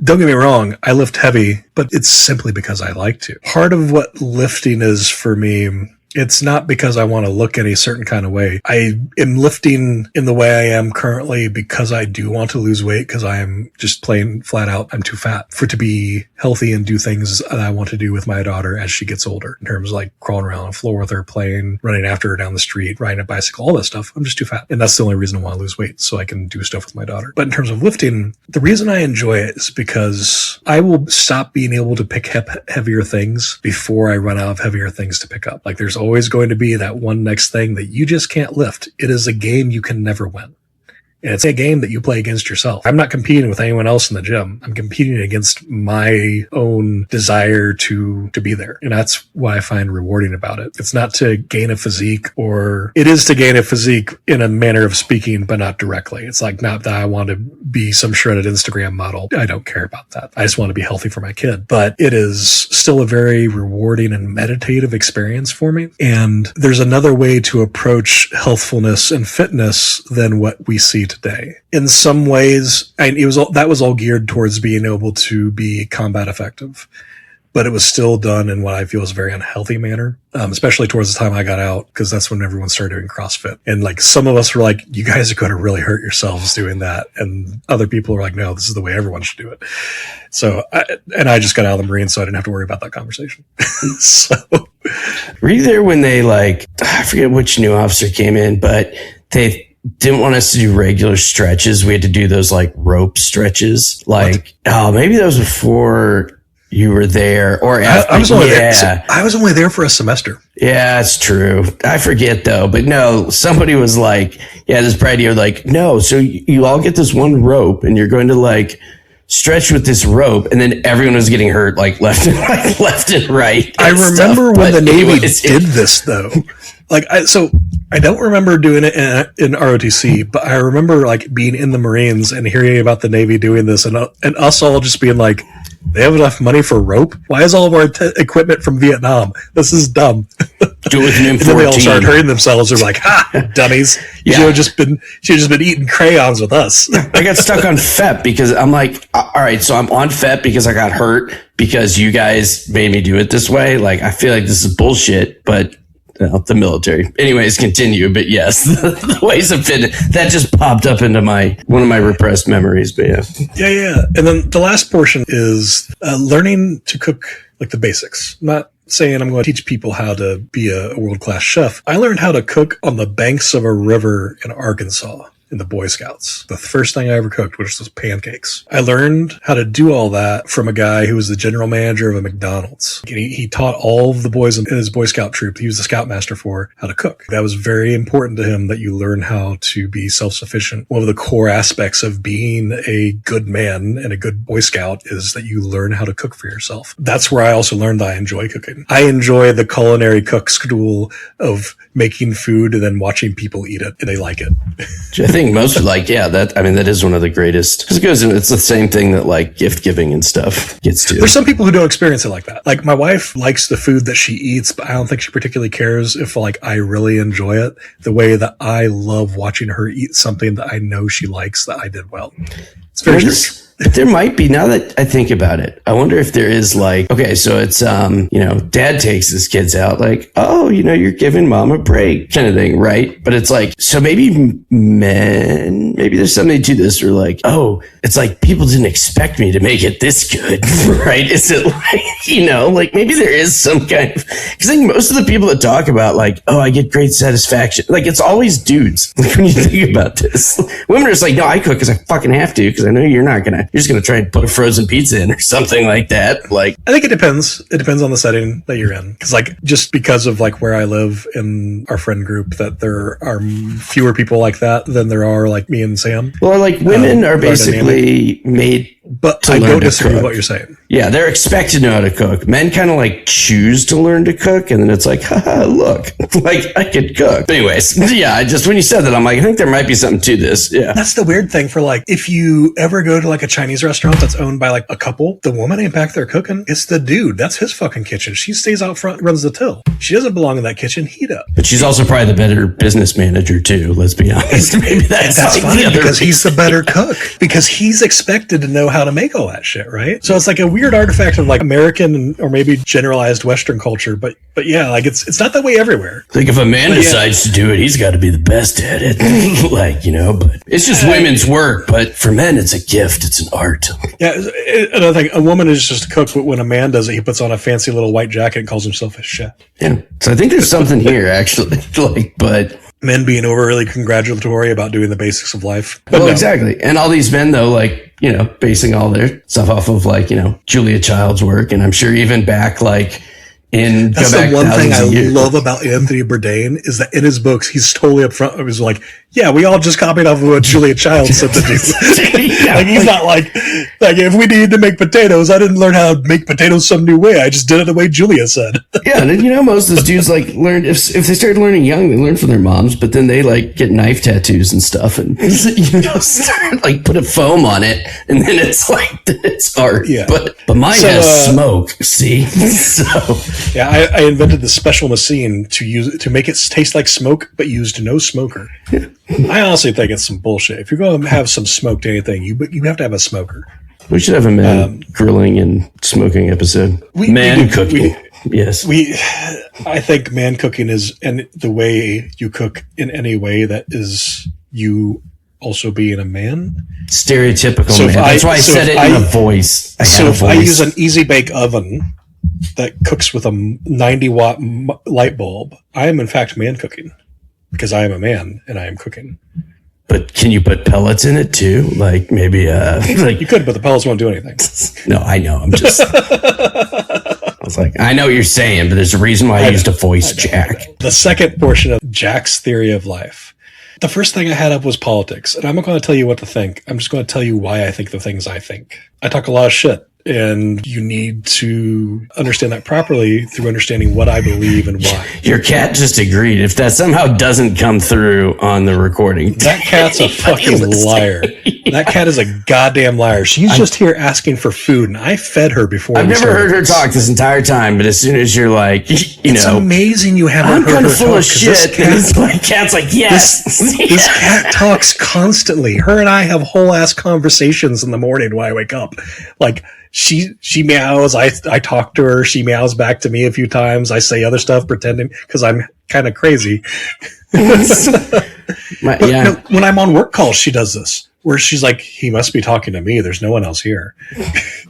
Don't get me wrong, I lift heavy, but it's simply because I like to. Part of what lifting is for me, it's not because I want to look any certain kind of way. I am lifting in the way I am currently because I do want to lose weight, because I am just plain flat out, I'm too fat for to be healthy and do things that I want to do with my daughter as she gets older, in terms of like crawling around on the floor with her, playing, running after her down the street, riding a bicycle, all that stuff. I'm just too fat. And that's the only reason I want to lose weight, so I can do stuff with my daughter. But in terms of lifting, the reason I enjoy it is because I will stop being able to pick up heavier things before I run out of heavier things to pick up. Like there's always going to be that one next thing that you just can't lift. It is a game you can never win. And it's a game that you play against yourself. I'm not competing with anyone else in the gym. I'm competing against my own desire to be there. And that's what I find rewarding about it. It's not to gain a physique, or it is to gain a physique in a manner of speaking, but not directly. It's like not that I want to be some shredded Instagram model. I don't care about that. I just want to be healthy for my kid. But it is still a very rewarding and meditative experience for me. And there's another way to approach healthfulness and fitness than what we see today. In some ways, and that was all geared towards being able to be combat effective, but it was still done in what I feel is a very unhealthy manner, especially towards the time I got out, because that's when everyone started doing CrossFit. And like some of us were like, you guys are going to really hurt yourselves doing that. And other people were like, no, this is the way everyone should do it. So, I just got out of the Marines, so I didn't have to worry about that conversation. So, were you there when they I forget which new officer came in, but they didn't want us to do regular stretches. We had to do those like rope stretches. Maybe that was before you were there or after. I was only there. So I was only there for a semester. Yeah, that's true. I forget though, but no, somebody was like, yeah, this idea like, no, so you all get this one rope and you're going to stretch with this rope, and then everyone was getting hurt left and right. I remember when the Navy did this though. I don't remember doing it in ROTC, but I remember being in the Marines and hearing about the Navy doing this, and us all just being like, they have enough money for rope? Why is all of our equipment from Vietnam? This is dumb. Do it with an M14. And then they all started hurting themselves. They're like, ha, dummies. You should have just been eating crayons with us. I got stuck on FEP because I'm like, all right, so I'm on FEP because I got hurt because you guys made me do it this way. I feel like this is bullshit, but the military. Anyways, continue. But yes, the ways of fitness that just popped up into one of my repressed memories. But yeah. And then the last portion is learning to cook the basics. Not saying I'm going to teach people how to be a world-class chef. I learned how to cook on the banks of a river in Arkansas in the Boy Scouts. The first thing I ever cooked, which was pancakes. I learned how to do all that from a guy who was the general manager of a McDonald's. He taught all of the boys in his Boy Scout troop, he was the scoutmaster for, how to cook. That was very important to him, that you learn how to be self-sufficient. One of the core aspects of being a good man and a good Boy Scout is that you learn how to cook for yourself. That's where I also learned that I enjoy cooking. I enjoy the culinary cook school of making food and then watching people eat it, and they like it. I think most like, that is one of the greatest, because it goes in, it's the same thing that like gift giving and stuff gets to. There's some people who don't experience it like that. Like my wife likes the food that she eats, but I don't think she particularly cares if like I really enjoy it the way that I love watching her eat something that I know she likes that I did well. It's very strange. There might be, now that I think about it, I wonder if there is like, okay, so it's, dad takes his kids out like, oh, you're giving mom a break kind of thing, right? But it's like, so maybe maybe there's something to this, or like, oh, it's like people didn't expect me to make it this good, right? Is it like, like maybe there is some kind of, because I think most of the people that talk about like, oh, I get great satisfaction, like it's always dudes. Like when you think about this, women are just like, no, I cook because I fucking have to, because I know you're just going to try and put a frozen pizza in or something like that. Like, I think it depends. It depends on the setting that you're in. Because like, just because of like where I live in our friend group, that there are fewer people like that than there are like me and Sam. Well, like women are basically made. But I don't disagree with what you're saying. Yeah, they're expected to know how to cook. Men kind of like choose to learn to cook, and then it's like, haha, look, like I could cook. But anyways, yeah, when you said that, I'm like, I think there might be something to this. Yeah. That's the weird thing for like, if you ever go to like a Chinese restaurant that's owned by like a couple, the woman ain't back there cooking. It's the dude. That's his fucking kitchen. She stays out front, runs the till. She doesn't belong in that kitchen. Heat up. But she's also probably the better business manager too. Let's be honest. Maybe that's like fine because he's the better cook, because he's expected to know how to make all that shit, right? So it's like a weird artifact of like American or maybe generalized Western culture, but yeah, like it's not that way everywhere. Like if a man decides to do it, he's got to be the best at it. But it's just women's work. But for men, it's a gift. It's an art. Yeah, another thing, a woman is just a cook, but when a man does it, he puts on a fancy little white jacket and calls himself a chef. Yeah, so I think there's something here actually. But men being overly congratulatory about doing the basics of life. But well, no. Exactly. And all these men though, like, basing all their stuff off of like, Julia Child's work. And I'm sure even back like that's the one thing I love about Anthony Bourdain is that in his books, he's totally upfront. It was like, yeah, we all just copied off of what Julia Child said to do. Like he's not like if we needed to make potatoes, I didn't learn how to make potatoes some new way. I just did it the way Julia said. Yeah, and then, most of those dudes like learned if they started learning young, they learn from their moms, but then they like get knife tattoos and stuff, and start like put a foam on it, and then it's like it's art. Yeah, but mine has smoke. See, so. Yeah, I invented the special machine to make it taste like smoke, but used no smoker. I honestly think it's some bullshit. If you're going to have some smoked anything, you have to have a smoker. We should have a man grilling and smoking episode. Cooking. Yes. I think man cooking is and the way you cook in any way that is you also being a man. Stereotypical man. That's why I said it in a voice. I use an easy bake oven that cooks with a 90-watt light bulb, I am in fact man cooking because I am a man and I am cooking. But can you put pellets in it too? Like maybe like you could, but the pellets won't do anything. No, I know. I'm just I was like, I know what you're saying, but there's a reason why I used a voice, Jack. The second portion of Jack's theory of life. The first thing I had up was politics, and I'm not going to tell you what to think. I'm just going to tell you why I think the things I think. I talk a lot of shit. And you need to understand that properly through understanding what I believe and why. Your cat just agreed. If that somehow doesn't come through on the recording. That cat's a fucking liar. That cat is a goddamn liar. She's just here asking for food, and I fed her before. I've never heard her talk this entire time, but as soon as you're like, it's amazing you haven't heard her talk. I'm full of shit. And my cat's like, yes. This cat talks constantly. Her and I have whole ass conversations in the morning when I wake up. Like, she meows. I talk to her. She meows back to me a few times. I say other stuff pretending because I'm kind of crazy. No, when I'm on work calls, she does this where she's like, he must be talking to me. There's no one else here.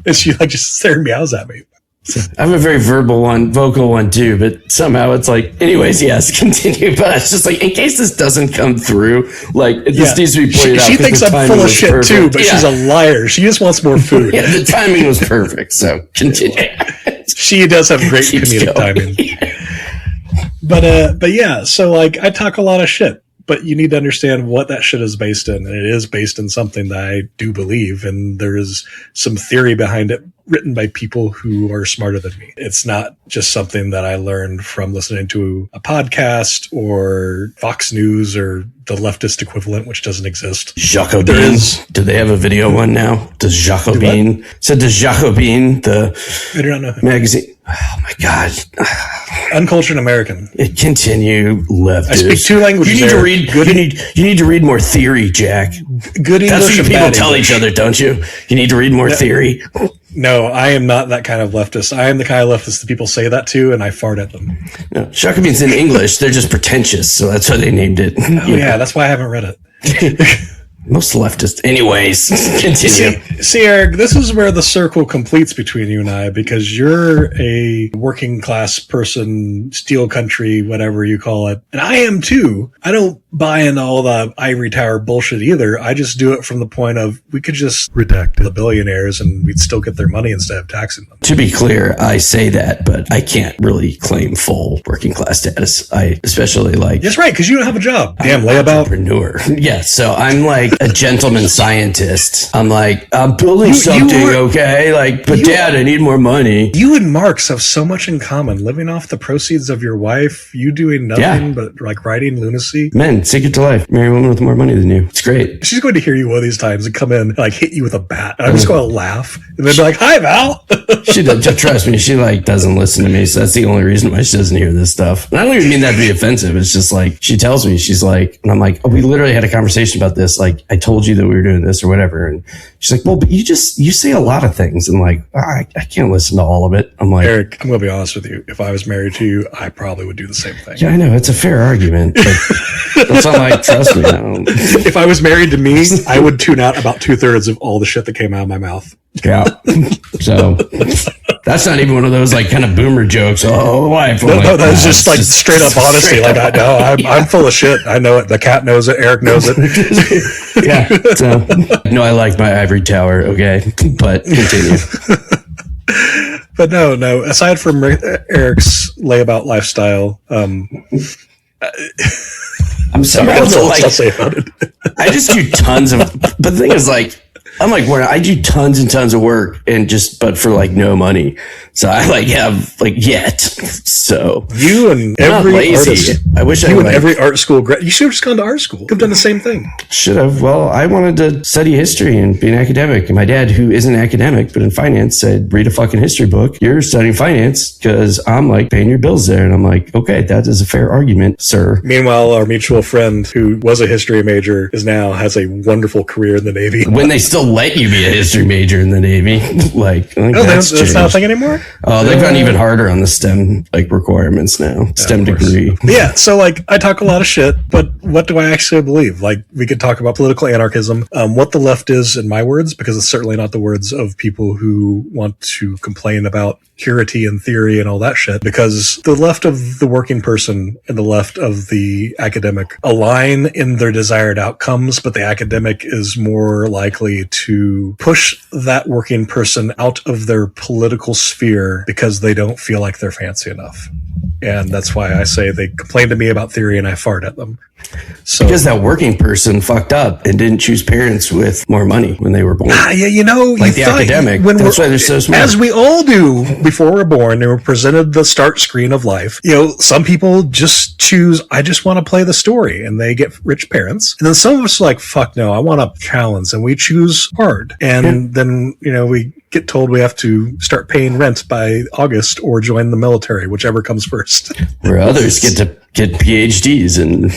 And she like just sits there and meows at me. So I have a very vocal one too, but somehow it's like, anyways, yes, continue. But it's just like, in case this doesn't come through, like this needs to be pointed out. She thinks I'm full of shit perfect. Too, but she's a liar. She just wants more food. Yeah, the timing was perfect. So continue. She does have great comedic timing. But yeah, so like I talk a lot of shit. But you need to understand what that shit is based in. And it is based in something that I do believe. And there is some theory behind it written by people who are smarter than me. It's not just something that I learned from listening to a podcast or Fox News or the leftist equivalent, which doesn't exist. Jacobin. Do they have a video one now? Does Jacobin, I do not know him. Magazine. Oh my God. Uncultured American. Continue, leftist. I speak 2 languages. You need to read. You need to read more theory, Jack. Good English. That's what people tell English. each other, don't you? You need to read more theory. No, I am not that kind of leftist. I am the kind of leftist that people say that to, and I fart at them. No, Jacobin's in English. They're just pretentious, so that's why they named it. Oh yeah, that's why I haven't read it. Most leftists. Anyways, continue. See, Eric, this is where the circle completes between you and I, because you're a working class person, steel country, whatever you call it. And I am too. I don't buy into all the ivory tower bullshit either. I just do it from the point of we could just redact the billionaires and we'd still get their money instead of taxing them. To be clear, I say that, but I can't really claim full working class status. I especially like... That's right, because you don't have a job. Damn layabout. Entrepreneur. Yeah, so I'm like a gentleman scientist. I'm like, I'm building something, okay? Like, but Dad, I need more money. You and Marx have so much in common. Living off the proceeds of your wife, you doing nothing but like writing lunacy. Men, secret to life. Marry a woman with more money than you. It's great. She's going to hear you one of these times and come in and like hit you with a bat. And I'm just going to laugh and then be like, "Hi, Val." She does, trust me, she like doesn't listen to me. So that's the only reason why she doesn't hear this stuff. And I don't even mean that to be offensive. It's just like, she tells me, she's like, and I'm like, oh, we literally had a conversation about this. Like, I told you that we were doing this or whatever. And she's like, well, but you say a lot of things. And like, I can't listen to all of it. I'm like, Eric, I'm going to be honest with you. If I was married to you, I probably would do the same thing. Yeah, I know. It's a fair argument. But that's not like, trust me. If I was married to me, I would tune out about 2/3 of all the shit that came out of my mouth. Yeah. So that's not even one of those like kind of boomer jokes. Oh, wife. No, that's just like straight up honesty. Like, I know I'm full of shit. I know it. The cat knows it. Eric knows it. Yeah. So, no, I like my ivory tower. Okay. But continue. But no. Aside from Eric's layabout lifestyle, I'm sorry. I don't know what else I'll say about it. I just do tons of, but the thing is like, I'm like, I do tons and tons of work but for like no money. So I like have like yet. So you and every artist, I wish you and every art school. You should have just gone to art school. Could have done the same thing. Should have. Well, I wanted to study history and be an academic. And my dad, who isn't an academic, but in finance, said, read a fucking history book. You're studying finance because I'm like paying your bills there. And I'm like, okay, that is a fair argument, sir. Meanwhile, our mutual friend who was a history major has a wonderful career in the Navy. When they still let you be a history major in the Navy, like, that's not a thing anymore. Oh, they've gone even harder on the STEM like requirements now. STEM degree. Yeah, so like I talk a lot of shit, but what do I actually believe? Like we could talk about political anarchism, what the left is in my words, because it's certainly not the words of people who want to complain about purity and theory and all that shit, because the left of the working person and the left of the academic align in their desired outcomes, but the academic is more likely to push that working person out of their political sphere because they don't feel like they're fancy enough. And that's why I say they complain to me about theory and I fart at them. So, because that working person fucked up and didn't choose parents with more money when they were born. Yeah, like the academic. That's why they're so smart. As we all do before we're born and we're presented the start screen of life. Some people just choose, I just want to play the story, and they get rich parents. And then some of us are like, fuck no, I want a challenge, and we choose hard. And then, we get told we have to start paying rent by August or join the military, whichever comes first. Where others get to get PhDs and,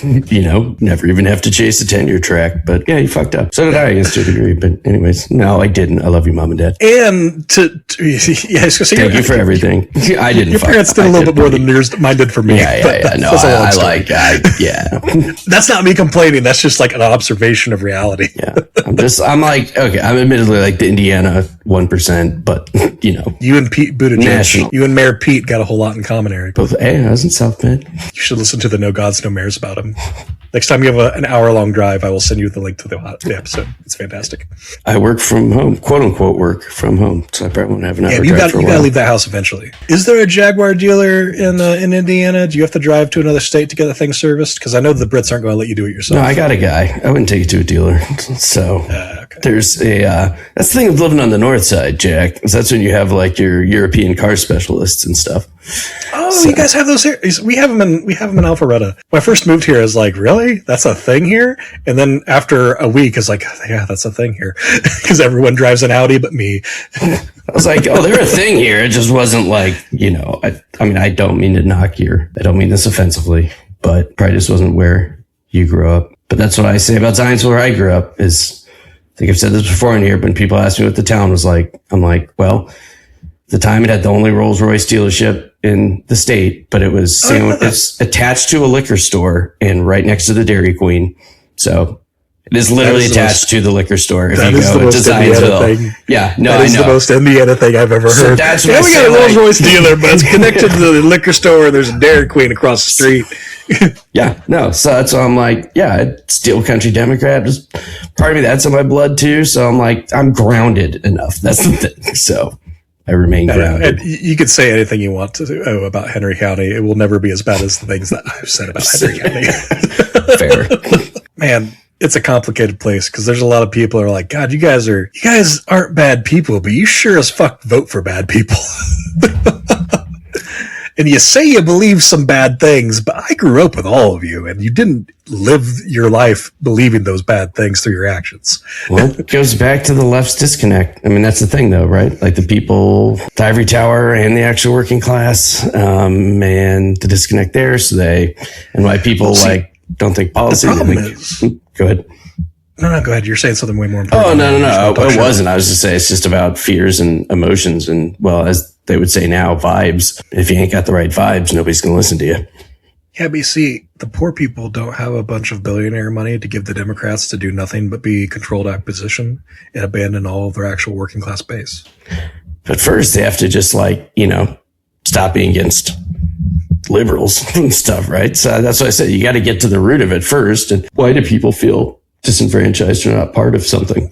never even have to chase a tenure track. But yeah, you fucked up. So did I, to a degree. But anyways, no, I didn't. I love you, Mom and Dad. And thank you for everything. I didn't. Your parents did a little bit more than mine did for me. Yeah. No, That's not me complaining. That's just like an observation of reality. Yeah. I'm like, okay, I'm admittedly like the Indiana 1%. 100%, but You and Pete Buttigieg, national. you and Mayor Pete got a whole lot in common, Eric. Both. Hey, I was in South Bend. You should listen to the No Gods, No Mayors about him. Next time you have an hour-long drive, I will send you the link to the episode. It's fantastic. I work from home, quote unquote work from home, so I probably won't have an hour Yeah, drive for a you while. gotta leave that house eventually. Is there a Jaguar dealer in Indiana? Do you have to drive to another state to get the thing serviced? Because I know the Brits aren't going to let you do it yourself. No, I got a guy. I wouldn't take it to a dealer. So Okay. there's that's the thing of living on the north side, Jack. Is that's when you have like your European car specialists and stuff. Oh, you guys have those here? We have them in Alpharetta. When I first moved here, I was like, really? That's a thing here? And then after a week, it's like, yeah, that's a thing here. Because everyone drives an Audi but me. I was like, oh, they're a thing here. It just wasn't like, I mean, I don't mean to knock I don't mean this offensively, but probably just wasn't where you grew up. But that's what I say about Zionsville, where I grew up is, I think I've said this before in here, when people ask me what the town was like, I'm like, well, at the time it had the only Rolls Royce dealership in the state, but it was it's attached to a liquor store and right next to the Dairy Queen. So it is literally attached to the liquor store. If you go to Zionsville. Yeah, no, that is the most Indiana thing I've ever heard. That's we got a Rolls Royce dealer, but it's connected to the liquor store. There's a Dairy Queen across the street. Yeah, no. So that's why I'm like, yeah, Steel Country Democrat. Just part of me that's in my blood too. So I'm like, I'm grounded enough. That's the thing. So I remain grounded. And you could say anything you want to about Henry County. It will never be as bad as the things that I've said about Henry County. Fair. Man, it's a complicated place because there's a lot of people who are like, God, you guys aren't bad people, but you sure as fuck vote for bad people. And you say you believe some bad things, but I grew up with all of you, and you didn't live your life believing those bad things through your actions. Well, it goes back to the left's disconnect. I mean, that's the thing, though, right? Like the people, the ivory tower and the actual working class, and the disconnect there. So and why people don't think policy. The problem is, go ahead. No, go ahead. You're saying something way more important. Oh, no. It wasn't. I was just saying it's just about fears and emotions and, well, as they would say now, vibes. If you ain't got the right vibes, nobody's going to listen to you. Yeah, but you see, the poor people don't have a bunch of billionaire money to give the Democrats to do nothing but be controlled opposition and abandon all of their actual working class base. But first, they have to just stop being against liberals and stuff, right? So that's why I said you got to get to the root of it first. And why do people feel disenfranchised or not part of something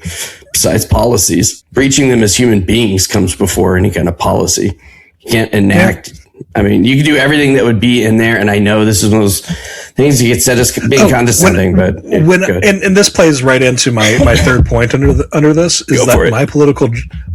besides policies? Breaching them as human beings comes before any kind of policy. You can't enact. Yeah. I mean, you can do everything that would be in there, and I know this is one of those things you get said as being condescending, but and this plays right into my third point under this is that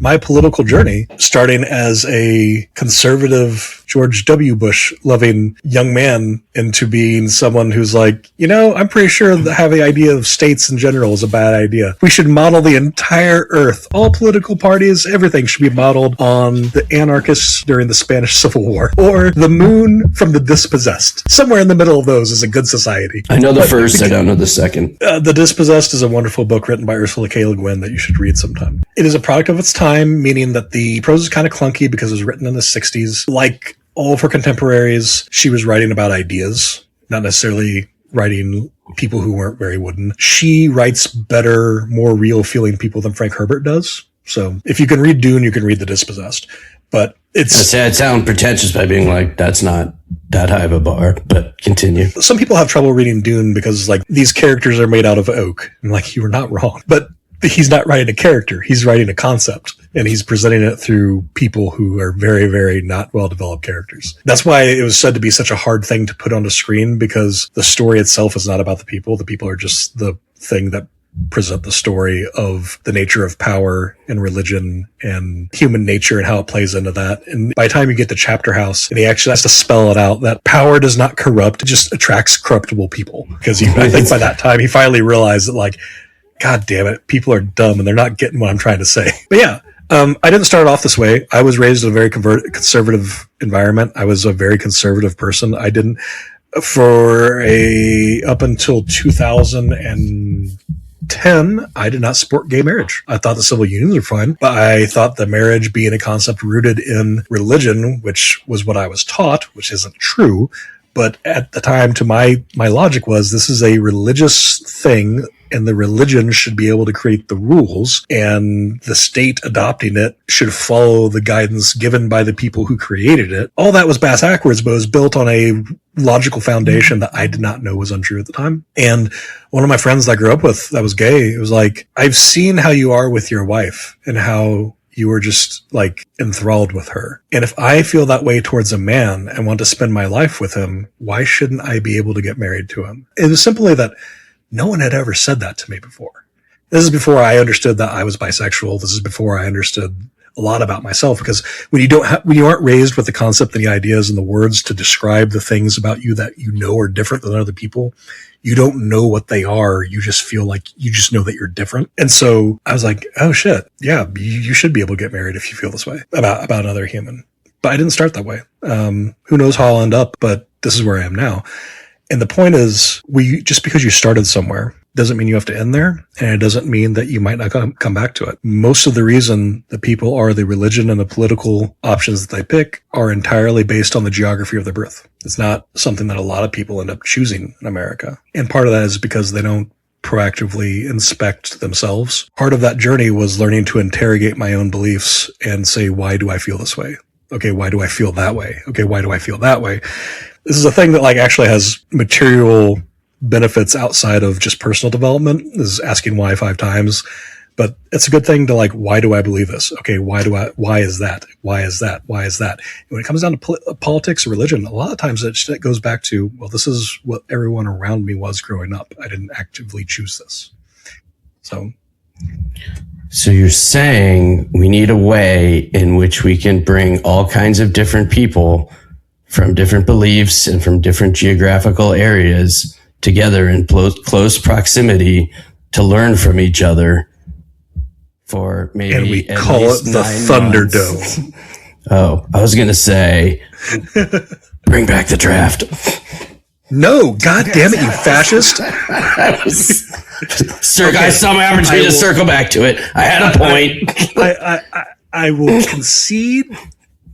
my political journey, starting as a conservative George W. Bush loving young man into being someone who's like, I'm pretty sure that having the idea of states in general is a bad idea. We should model the entire earth, all political parties, everything should be modeled on the anarchists during the Spanish Civil War, or the moon from the dispossessed. Somewhere in the middle of those is a good society. I know the first, I don't know the second. The Dispossessed is a wonderful book written by Ursula K. Le Guin that you should read sometime. It is a product of its time, meaning that the prose is kind of clunky because it was written in the 60s. Like all of her contemporaries, she was writing about ideas, not necessarily writing people who weren't very wooden. She writes better, more real-feeling people than Frank Herbert does. So if you can read Dune, you can read The Dispossessed. But it sounds pretentious by being like, that's not that high of a bar, but continue. Some people have trouble reading Dune because these characters are made out of oak. And you were not wrong. But he's not writing a character. He's writing a concept, and he's presenting it through people who are very, very not well-developed characters. That's why it was said to be such a hard thing to put on the screen, because the story itself is not about the people. The people are just the thing that present the story of the nature of power and religion and human nature and how it plays into that. And by the time you get to Chapter House, and he actually has to spell it out, that power does not corrupt, it just attracts corruptible people. Because I think by that time he finally realized that God damn it, people are dumb and they're not getting what I'm trying to say. But yeah, I didn't start off this way. I was raised in a very conservative environment. I was a very conservative person. I didn't, up until 2010, I did not support gay marriage. I thought the civil unions were fine, but I thought the marriage being a concept rooted in religion, which was what I was taught, which isn't true. But at the time, to my logic was, this is a religious thing and the religion should be able to create the rules, and the state adopting it should follow the guidance given by the people who created it. All that was backwards, but it was built on a logical foundation that I did not know was untrue at the time. And one of my friends that I grew up with that was gay, it was like, I've seen how you are with your wife and how you were just like enthralled with her. And if I feel that way towards a man and want to spend my life with him, why shouldn't I be able to get married to him? It was simply that no one had ever said that to me before. This is before I understood that I was bisexual. This is before I understood a lot about myself, because when you aren't raised with the concept and the ideas and the words to describe the things about you that you know are different than other people, you don't know what they are. You just feel like you just know that you're different. And so I was like, oh shit. Yeah, you should be able to get married if you feel this way about another human. But I didn't start that way. Who knows how I'll end up, but this is where I am now. And the point is, just because you started somewhere doesn't mean you have to end there, and it doesn't mean that you might not come back to it. Most of the reason that people are the religion and the political options that they pick are entirely based on the geography of their birth. It's not something that a lot of people end up choosing in America. And part of that is because they don't proactively inspect themselves. Part of that journey was learning to interrogate my own beliefs and say, why do I feel this way? Okay, why do I feel that way? Okay, why do I feel that way? This is a thing that like actually has material benefits outside of just personal development. This is asking why 5 times, but it's a good thing to like, why do I believe this? Okay, why is that? Why is that? Why is that? And when it comes down to politics or religion, a lot of times it goes back to, well, this is what everyone around me was growing up. I didn't actively choose this. So you're saying we need a way in which we can bring all kinds of different people from different beliefs and from different geographical areas together in close proximity to learn from each other for maybe, and we call it the Thunderdome. Oh, I was going to say, bring back the draft. No, God damn it, you fascist. Sir, I saw my opportunity to circle back to it. I had a point. I will concede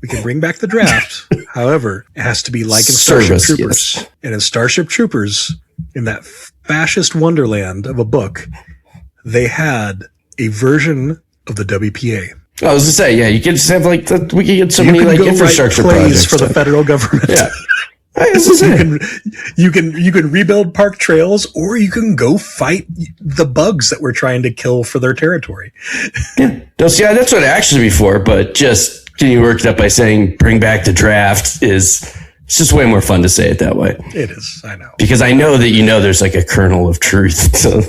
we can bring back the draft. However, it has to be like in Starship Troopers. Yes. And in Starship Troopers, in that fascist wonderland of a book, they had a version of the WPA. I was to say, yeah, you could just have like we could get so many like infrastructure projects for the federal government. Yeah. You can rebuild park trails, or you can go fight the bugs that we're trying to kill for their territory. Yeah, no, see, that's what it actually before, but just getting worked up by saying bring back the draft it's just way more fun to say it that way. It is, I know. Because I know that there's like a kernel of truth. So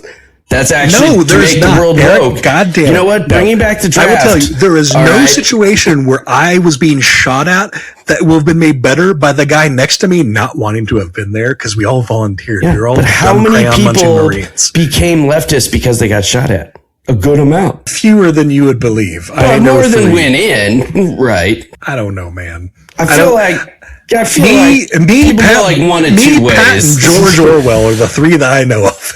that's actually no, there's to make not. the world woke. God damn it. You know what? Bringing back the draft. I will tell you, there is no situation where I was being shot at that will have been made better by the guy next to me not wanting to have been there, because we all volunteered. Yeah, You're all but how many people Marines. Became leftists because they got shot at? A good amount. Fewer than you would believe. Well, I know more than went in, right? I don't know, man. I feel like people go like one of two ways. Pat and George Orwell are the 3 that I know of.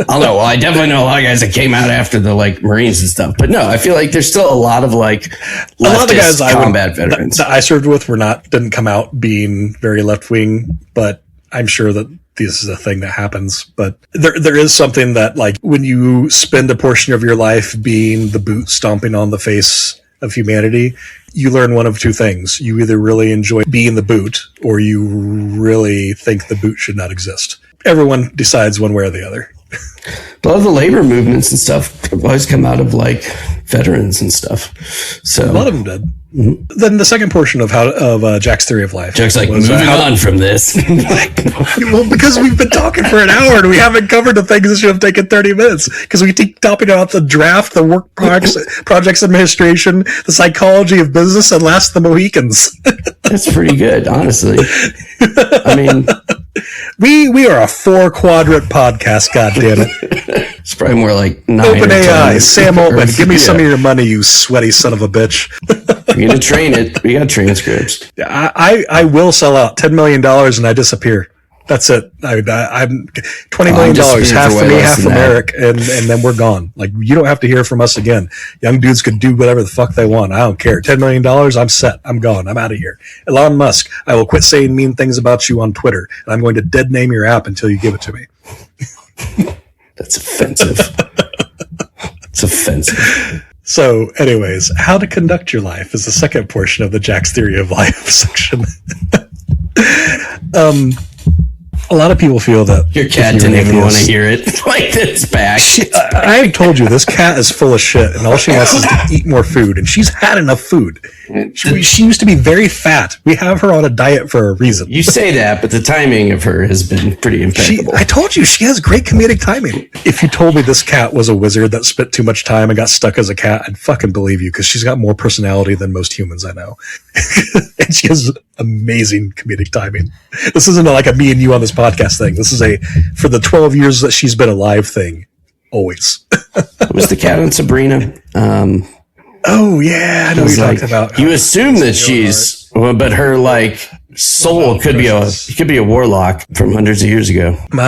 I know. Well, I definitely know a lot of guys that came out after the like Marines and stuff. But no, I feel like there's still a lot of like leftist a lot of the guys combat veterans that I served with didn't come out being very left wing, but I'm sure that this is a thing that happens. But there is something that like when you spend a portion of your life being the boot stomping on the face of humanity, you learn one of 2 things. You either really enjoy being the boot, or you really think the boot should not exist. Everyone decides one way or the other. A lot of the labor movements and stuff have always come out of like veterans and stuff. So a lot of them did. Mm-hmm. Then the second portion of Jack's theory of life. Jack's like, moving on from this. Well, because we've been talking for an hour and we haven't covered the things that should have taken 30 minutes. Because we keep talking about the draft, the work projects administration, the psychology of business, and last the Mohicans. That's pretty good, honestly. I mean, we are a 4-quadrant podcast. God damn it! It's probably more like 9. OpenAI, Sam Altman, give me some of your money, you sweaty son of a bitch. We're gonna train it. We got transcripts. I will sell out $10 million and I disappear. That's it. I'm $20 million, half for me, half from Eric, and then we're gone. Like, you don't have to hear from us again. Young dudes could do whatever the fuck they want. I don't care. $10 million, I'm set. I'm gone. I'm out of here. Elon Musk, I will quit saying mean things about you on Twitter, and I'm going to dead name your app until you give it to me. That That's offensive. It's offensive. So, anyways, how to conduct your life is the second portion of the Jack's Theory of Life section. A lot of people feel that your cat didn't even want to hear it. Like, it's back. I told you, this cat is full of shit, and all she wants is to eat more food, and she's had enough food. She used to be very fat. We have her on a diet for a reason. You say that, but the timing of her has been pretty impeccable. I told you, she has great comedic timing. If you told me this cat was a wizard that spent too much time and got stuck as a cat, I'd fucking believe you, because she's got more personality than most humans I know. And she has amazing comedic timing. This isn't like a me and you on this podcast thing. This is a, for the 12 years that she's been alive thing. Always. Was the cat on Sabrina? Oh yeah, I know what you're talking about. You assume that she's, well, but her like soul could be a warlock from hundreds of years ago. I'm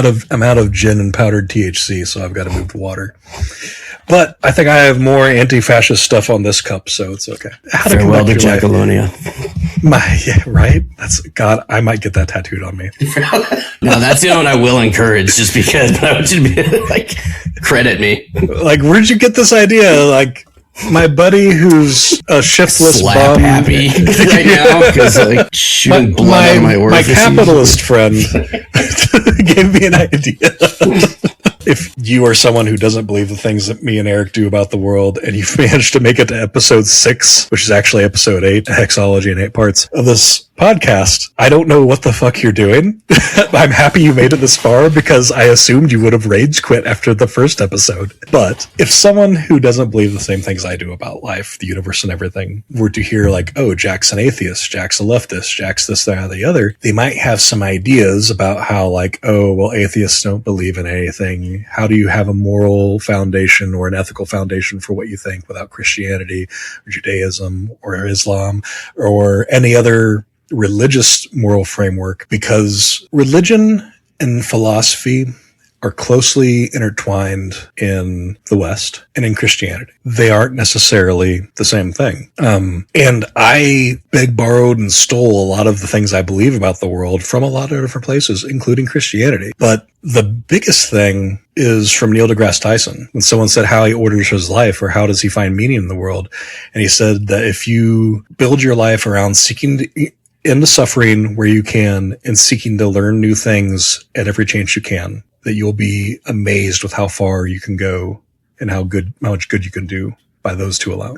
out of gin and powdered THC, so I've got to move to water. But I think I have more anti-fascist stuff on this cup, so it's okay. Farewell to Jackalonia. Yeah, right? That's God. I might get that tattooed on me. No, that's the one I will encourage, just because. But I want you to be like, credit me. Like, where'd you get this idea? Like, my buddy who's a shiftless bum happy right now because like shooting blood out of my orifices. My capitalist friend gave me an idea. If you are someone who doesn't believe the things that me and Eric do about the world, and you've managed to make it to episode 6, which is actually episode 8, Hexology in 8 parts of this podcast, I don't know what the fuck you're doing. I'm happy you made it this far because I assumed you would have rage quit after the first episode. But if someone who doesn't believe the same things I do about life, the universe, and everything were to hear like, oh, Jack's an atheist, Jack's a leftist, Jack's this, that, or the other, they might have some ideas about how like, oh, well, atheists don't believe in anything. How do you have a moral foundation or an ethical foundation for what you think without Christianity or Judaism or Islam or any other religious moral framework? Because religion and philosophy are closely intertwined in the West and in Christianity. They aren't necessarily the same thing. And I begged, borrowed, and stole a lot of the things I believe about the world from a lot of different places, including Christianity. But the biggest thing is from Neil deGrasse Tyson. When someone said how he orders his life or how does he find meaning in the world, and he said that if you build your life around seeking to into suffering where you can and seeking to learn new things at every chance you can, that you'll be amazed with how far you can go and how much good you can do by those two alone.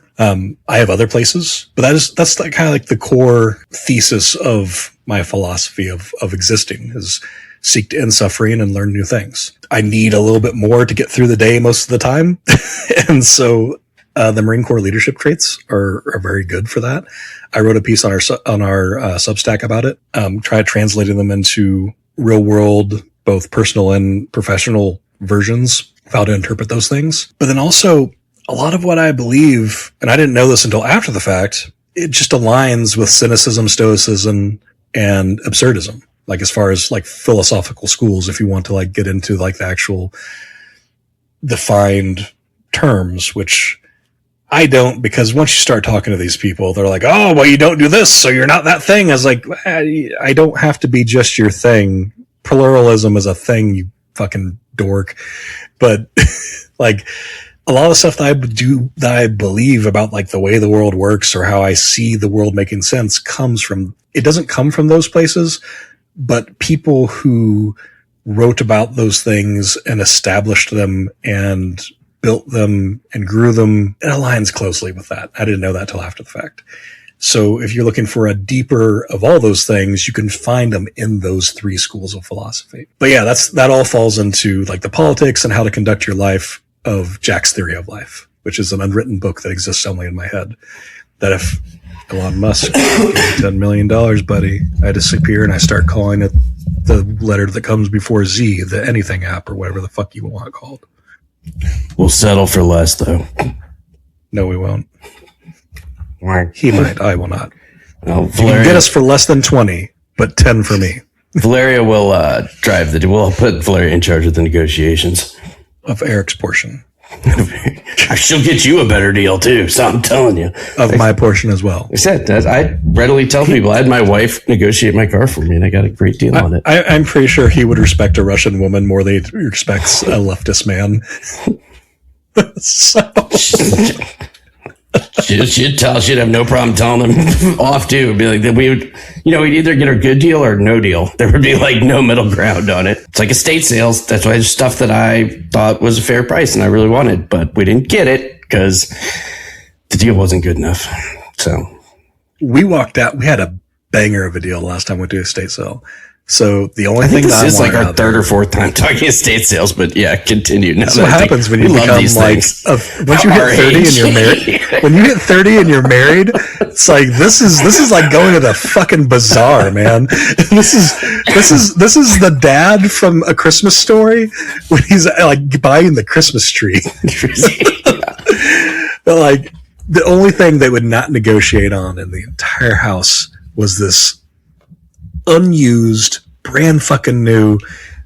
I have other places, but that's like kind of like the core thesis of my philosophy of existing is seek to end suffering and learn new things. I need a little bit more to get through the day most of the time. And so the Marine Corps leadership traits are very good for that. I wrote a piece on our Substack about it, tried translating them into real world, both personal and professional versions of how to interpret those things. But then also a lot of what I believe, and I didn't know this until after the fact, it just aligns with cynicism, stoicism, and absurdism. Like as far as like philosophical schools, if you want to like get into like the actual defined terms, which I don't, because once you start talking to these people, they're like, oh, well, you don't do this, so you're not that thing. I was like, I don't have to be just your thing. Pluralism is a thing, you fucking dork. But like a lot of stuff that I believe about like the way the world works or how I see the world making sense it doesn't come from those places, but people who wrote about those things and established them and built them and grew them, it aligns closely with that. I didn't know that till after the fact. So if you're looking for a deeper of all those things, you can find them in those 3 schools of philosophy. But yeah, that all falls into like the politics and how to conduct your life of Jack's Theory of Life, which is an unwritten book that exists only in my head. That if Elon Musk gave me $10 million, buddy, I disappear and I start calling it the letter that comes before Z, the anything app or whatever the fuck you want it called. We'll settle for less though. No, we won't. He might. I will not. Oh, you can get us for less than 20, but 10 for me. Valeria will drive we'll put Valeria in charge of the negotiations. Of Eric's portion. She'll get you a better deal too. So I'm telling you, of my portion as well. I said that I readily tell people. I had my wife negotiate my car for me, and I got a great deal on it. I'm pretty sure he would respect a Russian woman more than he respects a leftist man. So. She'd have no problem telling him off too. It'd be like that we would, we'd either get a good deal or no deal. There would be like no middle ground on it. It's like estate sales. That's why there's stuff that I thought was a fair price and I really wanted, but we didn't get it because the deal wasn't good enough. So we walked out. We had a banger of a deal last time we went to estate sale. So the only thing this is like our third or fourth time talking estate sales, but yeah, continue. That's what happens when you become like, once you hit 30 and you're married. When you hit 30 and you're married, it's like this is like going to the fucking bazaar, man. This is the dad from A Christmas Story when he's like buying the Christmas tree. But like the only thing they would not negotiate on in the entire house was this unused, brand fucking new,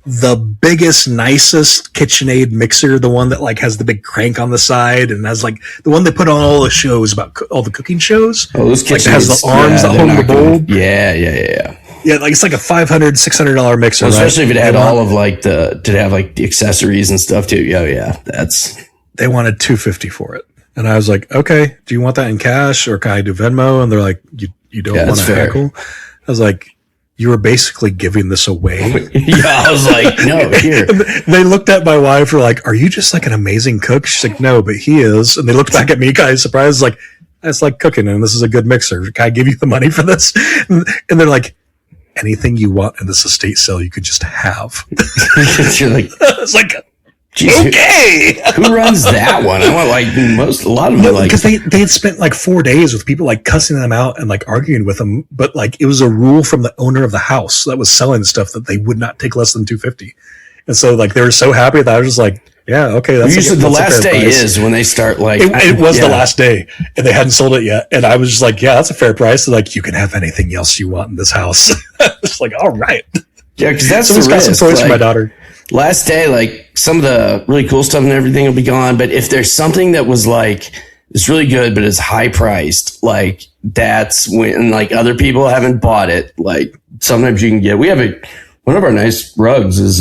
the biggest, nicest KitchenAid mixer, the one that like has the big crank on the side and has like the one they put on all the shows about all the cooking shows. Oh, those like has the arms that hold the bowl. Yeah. Yeah, like it's like a $500-$600 mixer, well, especially if it had all of like did it have like the accessories and stuff too? Yeah, they wanted $250 for it, and I was like, okay, do you want that in cash or can I do Venmo? And they're like, you don't want to heckle. I was like, you were basically giving this away. Yeah, I was like, no, here. They looked at my wife, were like, are you just like an amazing cook? She's like, no, but he is. And they looked back at me, kind of surprised, like, it's like cooking and this is a good mixer. Can I give you the money for this? And they're like, anything you want in this estate sale, you could just have. You're like, it's like, jeez, okay. Who runs that one? I want like a lot of them. Because they had spent like 4 days with people like cussing them out and like arguing with them, but like it was a rule from the owner of the house that was selling stuff that they would not take less than $250. And so like they were so happy that I was just like, yeah, okay. That's usually the last day price. Is when they start like it was the last day and they hadn't sold it yet. And I was just like, yeah, that's a fair price. They're like, you can have anything else you want in this house. It's like, all right. Yeah, because that's someone's got some toys for my daughter. Last day, like some of the really cool stuff and everything will be gone. But if there's something that was like, it's really good, but it's high priced, like that's when like other people haven't bought it. Like sometimes you can get, we have one of our nice rugs is,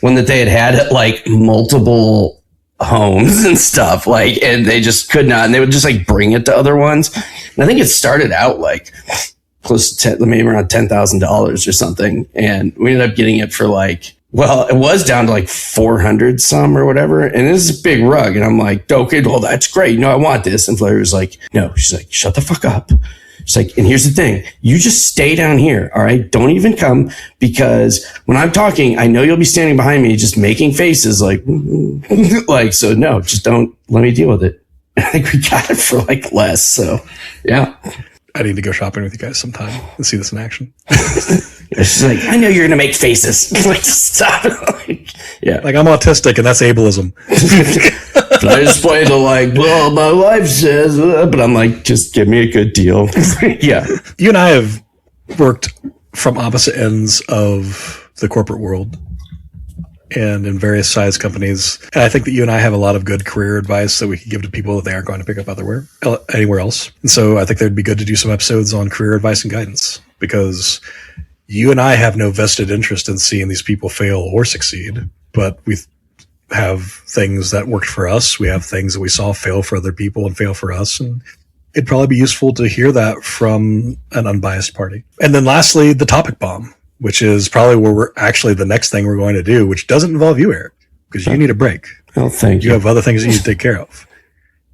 one that they had at like multiple homes and stuff, like, and they just could not, and they would just like bring it to other ones. And I think it started out like close to maybe around $10,000 or something. And we ended up getting it for like, well, it was down to like 400 some or whatever. And this is a big rug. And I'm like, okay, well, that's great. No, I want this. And Flair was like, no, she's like, shut the fuck up. She's like, and here's the thing. You just stay down here. All right. Don't even come because when I'm talking, I know you'll be standing behind me, just making faces like, like, so no, just don't let me deal with it. I think we got it for like less. So yeah. I need to go shopping with you guys sometime and see this in action. She's like, I know you're going to make faces. Like, stop. Like, yeah. Like, I'm autistic and that's ableism. But I just play to like, well, my wife says, but I'm like, just give me a good deal. Yeah. You and I have worked from opposite ends of the corporate world and in various size companies. And I think that you and I have a lot of good career advice that we can give to people that they aren't going to pick up anywhere else. And so I think that'd be good to do some episodes on career advice and guidance because you and I have no vested interest in seeing these people fail or succeed, but we have things that worked for us. We have things that we saw fail for other people and fail for us. And it'd probably be useful to hear that from an unbiased party. And then lastly, the topic bomb, which is probably where we're actually the next thing we're going to do, which doesn't involve you, Erik, because you need a break. Oh, thank you. You have other things that you need to take care of.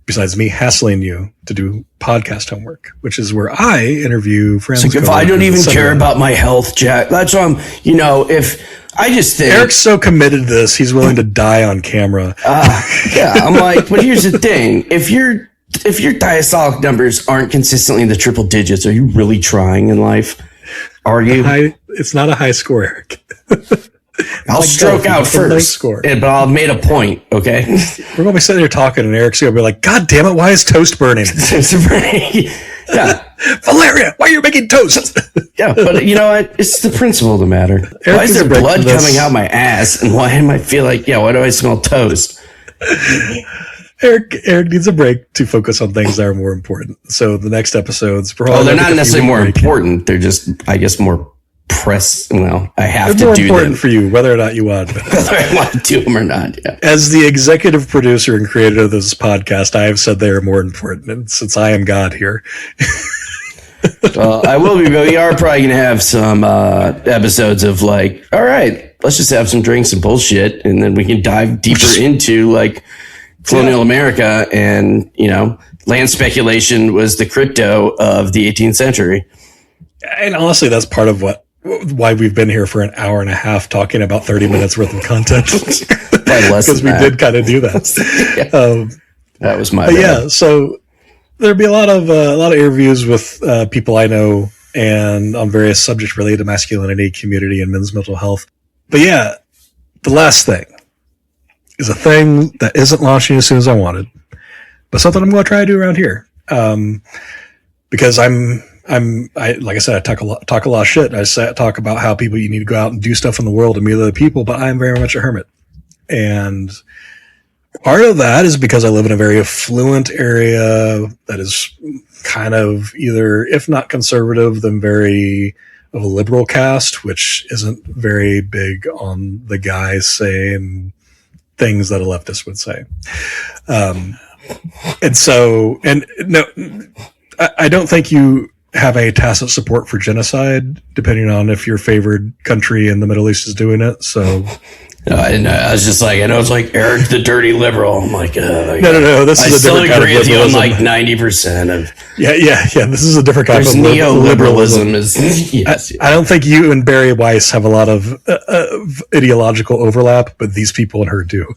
Besides me hassling you to do podcast homework, which is where I interview friends. Like if I don't even care about my health, Jack, that's why if I just think Erik's so committed to this, he's willing to die on camera. Yeah, I'm like, but here's the thing. If your diastolic numbers aren't consistently in the triple digits, are you really trying in life? Are you? It's not a high score, Erik. I'll stroke out first, but I'll have made a point, okay? We're going to be sitting here talking, and Erik's going to be like, God damn it, why is toast burning? Yeah. Valeria, why are you making toast? Yeah, but you know what? It's the principle of the matter. Why is there blood coming out my ass, and why am I feel like, why do I smell toast? Erik needs a break to focus on things that are more important. So the next episodes, they're not necessarily more important. They're just, I guess, more press. Well, I have to do them. They're more important for you, whether or not you want. Whether I want to do them or not. Yeah. As the executive producer and creator of this podcast, I have said they are more important, and since I am God here. Well, I will be, but we are probably going to have some episodes of like, all right, let's just have some drinks and bullshit, and then we can dive deeper into like colonial America, and land speculation was the crypto of the 18th century. And honestly, that's part of why we've been here for an hour and a half talking about 30 minutes worth of content. Because we did kind of do that. Yeah. That was my bad. Yeah, so there'd be a lot of interviews with people I know and on various subjects related to masculinity, community, and men's mental health. But yeah, the last thing is a thing that isn't launching as soon as I wanted, but something I'm going to try to do around here. Because I like I said, I talk a lot of shit. I talk about how you need to go out and do stuff in the world and meet other people, but I am very much a hermit. And part of that is because I live in a very affluent area that is kind of either, if not conservative, then very of a liberal cast, which isn't very big on the guys saying things that a leftist would say. I don't think you have a tacit support for genocide, depending on if your favored country in the Middle East is doing it. So, I was just like, I know it's like Erik the dirty liberal. I'm like, no. This is a different kind of liberalism. On like 90% of. Yeah. This is a different kind of neoliberalism. Yes. I don't think you and Barry Weiss have a lot of ideological overlap, but these people in her do.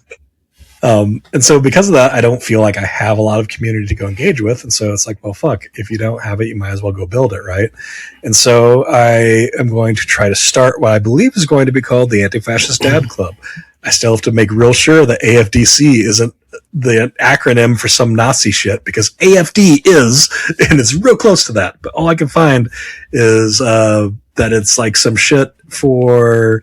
And so because of that, I don't feel like I have a lot of community to go engage with. And so it's like, well, fuck, if you don't have it, you might as well go build it. Right. And so I am going to try to start what I believe is going to be called the Anti-Fascist Dad Club. I still have to make real sure that AFDC isn't the acronym for some Nazi shit, because AFD is, and it's real close to that. But all I can find is, that it's like some shit for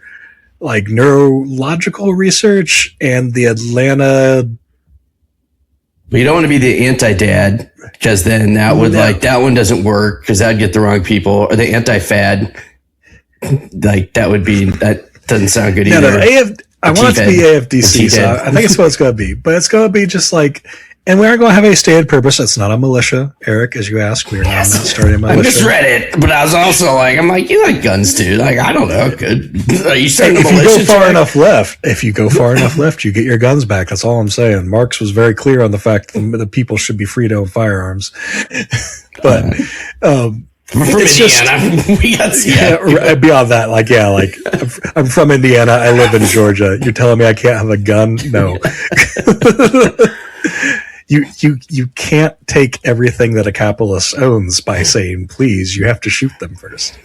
like neurological research and the Atlanta. But you don't want to be the anti-dad, because then that would that one doesn't work, because that'd get the wrong people. Or the anti-fad, like that doesn't sound good either. No, I want it to be AFDC, so I think it's what it's going to be. But it's going to be just like, and we aren't going to have a stated purpose. It's not a militia, Erik, as you asked. We're not starting a militia. I misread it, but I was also like, I'm like, you like guns too? Like, I don't know. Are you starting a militia? If you go far enough left, you get your guns back. That's all I'm saying. Marx was very clear on the fact that the people should be free to own firearms. But from Indiana, we got beyond that, I'm from Indiana. I live in Georgia. You're telling me I can't have a gun? No. You can't take everything that a capitalist owns by saying please. You have to shoot them first.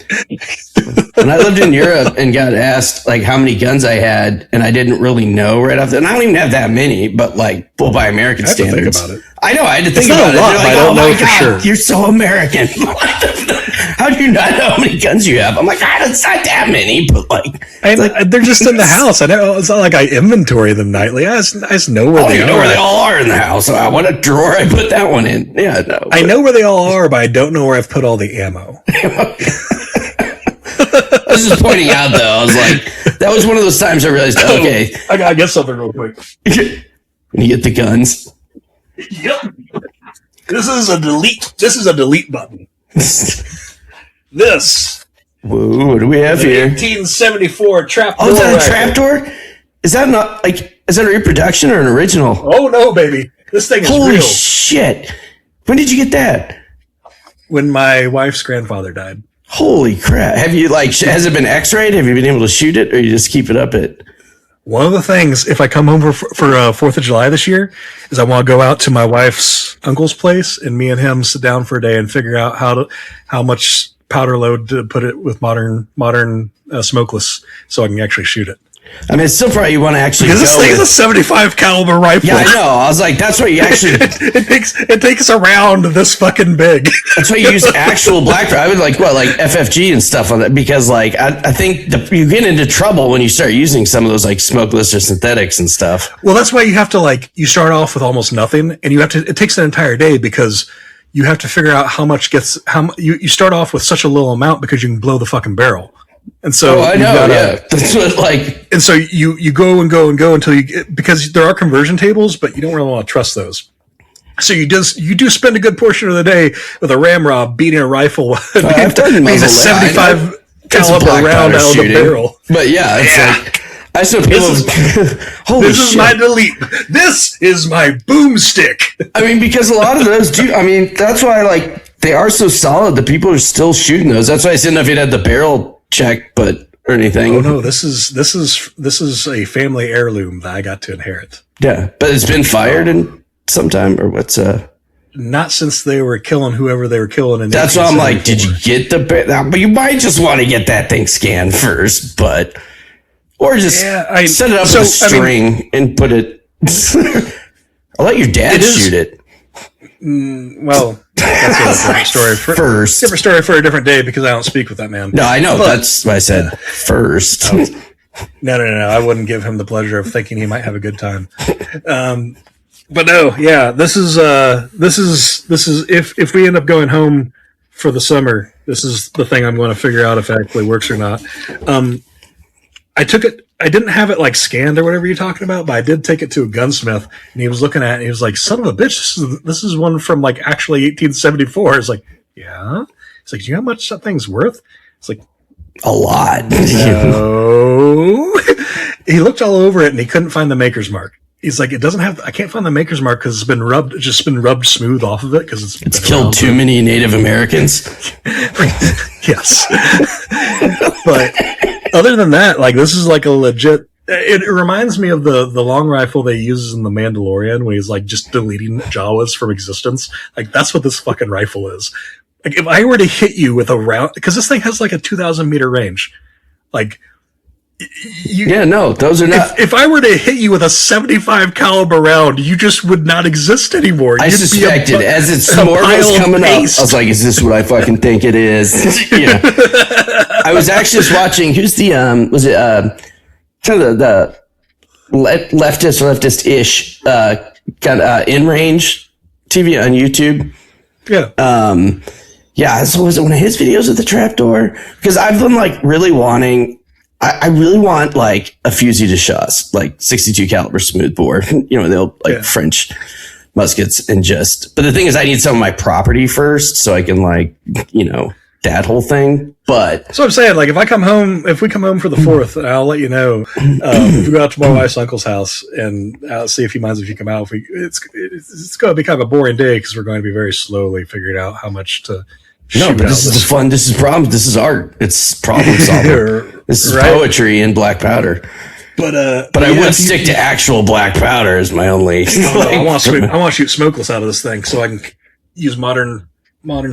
When I lived in Europe and got asked like how many guns I had, and I didn't really know right off, and I don't even have that many, but like, by American standards, think about it. I know I had to think about it. Like, I don't know for sure. You're so American. How do you not know how many guns you have? I'm like, it's not that many, but they're just in the house. I know it's not like I inventory them nightly. I just know where they are. You know where they all are in the house. What a drawer I put that one in. Yeah, no. I know where they all are, but I don't know where I've put all the ammo. I was just pointing out, though. I was like, that was one of those times I realized, okay, I gotta get something real quick. When you get the guns. Yep. This is a delete button. This. Whoa, what do we have here? 1874 trapdoor. Oh, is that a trapdoor? Is that a reproduction or an original? Oh no, baby. This thing is real. Holy shit. When did you get that? When my wife's grandfather died. Holy crap. Have you has it been x-rayed? Have you been able to shoot it, or you just keep it up at? One of the things, if I come home for 4th of July this year, is I want to go out to my wife's uncle's place, and me and him sit down for a day and figure out how much powder load to put it with modern smokeless, so I can actually shoot it. I mean, it's still probably you want to actually because go this thing's with, a 75 caliber rifle. Yeah, I know. I was like, that's why you actually. it takes a round this fucking big. That's why you use actual black powder. I would like FFG and stuff on that because like I think you get into trouble when you start using some of those like smokeless or synthetics and stuff. Well, that's why you have to you start off with almost nothing, and it takes an entire day because you have to figure out you start off with such a little amount because you can blow the fucking barrel. And so I know, that's what and so you go and go and go until you get, because there are conversion tables, but you don't really want to trust those. So you do spend a good portion of the day with a ramrod beating a rifle. I've done a 75 caliber round out of the barrel. But yeah, it's like I saw people. Holy this shit. is my delete. This is my boomstick. I mean, because a lot of those do. I mean, that's why they are so solid. The people are still shooting those. That's why I didn't know if it had the barrel check, or anything. Oh no, this is a family heirloom that I got to inherit. Yeah, but it's been fired in sometime, or what's not since they were killing whoever they were killing. That's why I'm like, did you get but you might just want to get that thing scanned first, or just set it up with a string and put it. I'll let your dad shoot it. Well, that's a different story different story for a different day because I don't speak with that man. No, I know. That's why I said first. No. I wouldn't give him the pleasure of thinking he might have a good time. But no, yeah, this is if we end up going home for the summer, this is the thing I'm going to figure out if it actually works or not. I didn't have it scanned or whatever you're talking about, but I did take it to a gunsmith and he was looking at it and he was like, son of a bitch, this is one from actually 1874. It's like, yeah. It's like, do you know how much that thing's worth? It's like, a lot. No. He looked all over it and he couldn't find the maker's mark. He's like, I can't find the maker's mark because it's been rubbed smooth off of it because it's killed too many Native Americans. Yes. But other than that, this is a legit. It reminds me of the long rifle they uses in The Mandalorian when he's just deleting Jawas from existence. That's what this fucking rifle is. If I were to hit you with a round, because this thing has a 2,000 meter range, those are not. If I were to hit you with a 75 caliber round, you just would not exist anymore. I suspected as its more was coming up. I was like, "Is this what I fucking think it is?" I was actually just watching. Who's the was it kind of the leftist-ish kind of in range TV on YouTube? Yeah. Yeah. So was it one of his videos with the trapdoor? Because I've been really wanting. I really want a fusil de chasse, 62 caliber smoothbore, they'll French muskets but the thing is I need some of my property first so I can that whole thing. But so I'm saying if we come home for the 4th, I'll let you know, if we go out to my wife's uncle's house and I'll see if he minds if you come out. It's going to be kind of a boring day because we're going to be very slowly figuring out how much to. No, but this is the fun. This is problem. This is art. It's problem solving. This is poetry in black powder. But I would stick to actual black powder as my only. I want to shoot smokeless out of this thing so I can use modern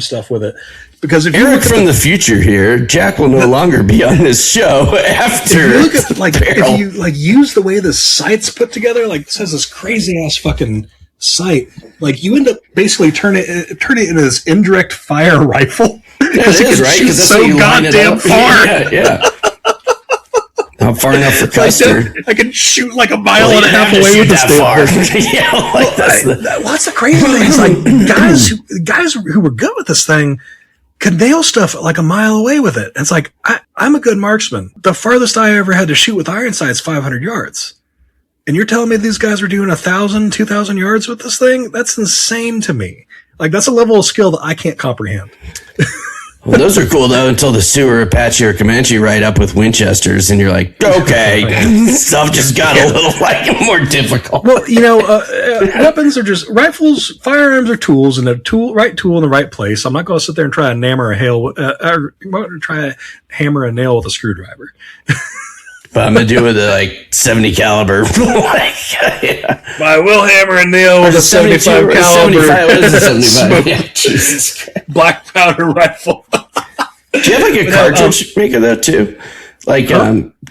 stuff with it. Because if Erik from the future here, Jack will no longer be on this show after. If you look at if you use the way the sight's put together, this has this crazy ass fucking sight. You end up basically turning it into this indirect fire rifle. Because it is, right? Because that's so goddamn far. Yeah. Not far enough for custard. I can shoot a mile and a half away with this thing. That's the crazy thing. Guys who were good with this thing could nail stuff a mile away with it. And it's I'm a good marksman. The farthest I ever had to shoot with iron sights 500 yards. And you're telling me these guys were doing 1,000, 2,000 yards with this thing? That's insane to me. That's a level of skill that I can't comprehend. Well, those are cool, though, until the Sioux, Apache, or Comanche ride up with Winchesters, and you're like, okay, stuff just got a little more difficult. Well, weapons are just rifles, firearms are tools, and right tool in the right place. I'm not going to sit there and try to hammer a nail with a screwdriver. But I'm going to do it with a 70 caliber. I will hammer a nail with a 75 caliber. 75, yeah, Jesus Christ. Black powder rifle. Do you have a cartridge maker though too? Do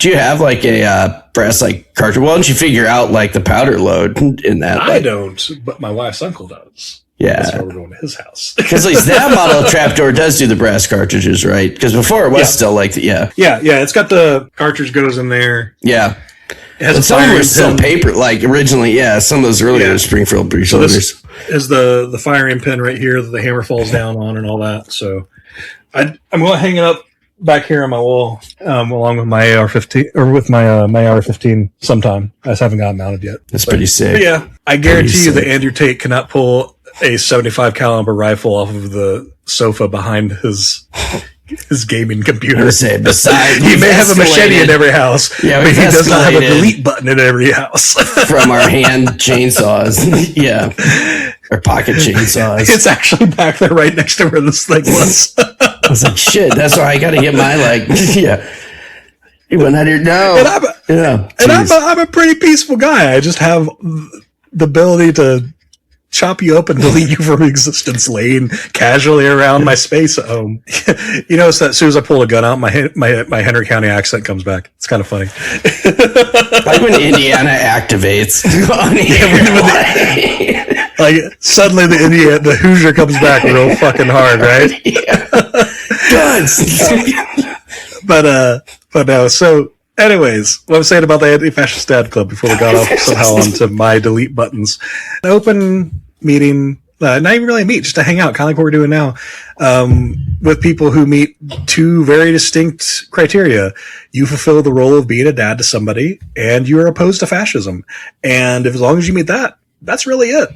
you have a brass like cartridge. Why don't you figure out like the powder load in that? I don't, but my wife's uncle does. Yeah. That's why we're going to his house. Because at least that model trapdoor does do the brass cartridges, right? Because before it was still like, yeah. It's got the cartridge goes in there. Yeah. It has and some of them were still paper, like originally, some of those earlier Springfield breech loaders. Is the firing pin right here that the hammer falls down on and all that. So I'm going to hang it up back here on my wall, along with my AR-15 or with my AR-15 sometime. I just haven't got it mounted yet. That's pretty sick. But yeah, I guarantee you that Andrew Tate cannot pull a 75 caliber rifle off of the sofa behind his gaming computer. Besides, he may have a machete in every house, but he does not have a delete button in every house. From our hand chainsaws, or pocket chainsaws. It's actually back there, right next to where this thing was. I was like, shit. That's why I got to get my He went out here. No, I'm a pretty peaceful guy. I just have the ability to chop you up and delete you from existence, laying casually around my space at home. You notice that as soon as I pull a gun out, my Henry County accent comes back. It's kind of funny. Like when Indiana activates on here. Like suddenly the Hoosier comes back real fucking hard, right? Guns. But no. So, anyways, what I'm saying about the Anti-Fascist Dad Club before we got off somehow onto my delete buttons. An open meeting, not even really a meet, just to hang out, kind of like what we're doing now, with people who meet two very distinct criteria. You fulfill the role of being a dad to somebody, and you're opposed to fascism. And as long as you meet that, that's really it.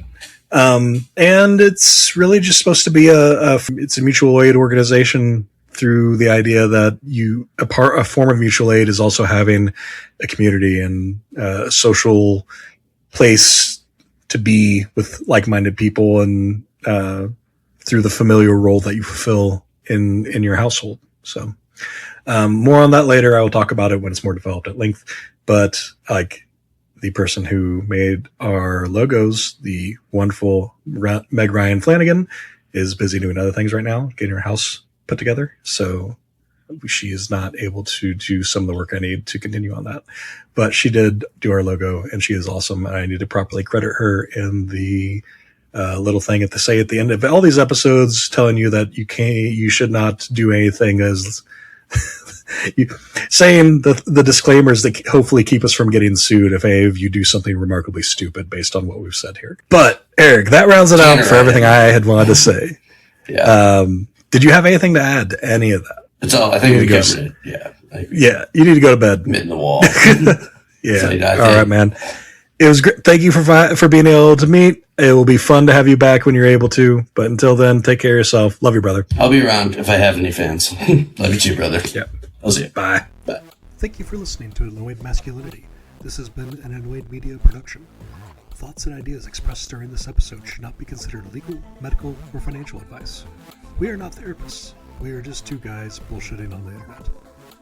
And it's really just supposed to be it's a mutual aid organization through the idea that a form of mutual aid is also having a community and a social place to be with like-minded people and through the familial role that you fulfill in your household. So more on that later. I will talk about it when it's more developed at length. But like the person who made our logos, the wonderful Meg Ryan Flanagan, is busy doing other things right now, getting her house put together. So she is not able to do some of the work I need to continue on that. But she did do our logo, and she is awesome. And I need to properly credit her in the little thing at the end of all these episodes, telling you that you should not do anything as saying the disclaimers that hopefully keep us from getting sued if any of you do something remarkably stupid based on what we've said here. But Eric, that rounds it out for everything I had wanted to say. Yeah. Did you have anything to add to any of that? That's all. I think we covered it. Yeah. Yeah. You need to go to bed. Mid in the wall. Yeah. All right, man. It was great. Thank you for being able to meet. It will be fun to have you back when you're able to. But until then, take care of yourself. Love you, brother. I'll be around if I have any fans. Love you too, brother. Yeah. I'll see you. Bye. Bye. Thank you for listening to Annoyed Masculinity. This has been an Annoyed Media production. Thoughts and ideas expressed during this episode should not be considered legal, medical, or financial advice. We are not therapists. We are just two guys bullshitting on the internet.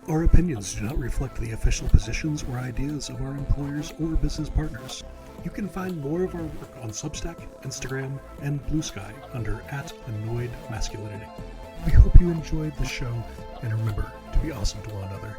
Our opinions do not reflect the official positions or ideas of our employers or business partners. You can find more of our work on Substack, Instagram, and Blue Sky under @AnnoyedMasculinity. We hope you enjoyed the show, and remember to be awesome to one another.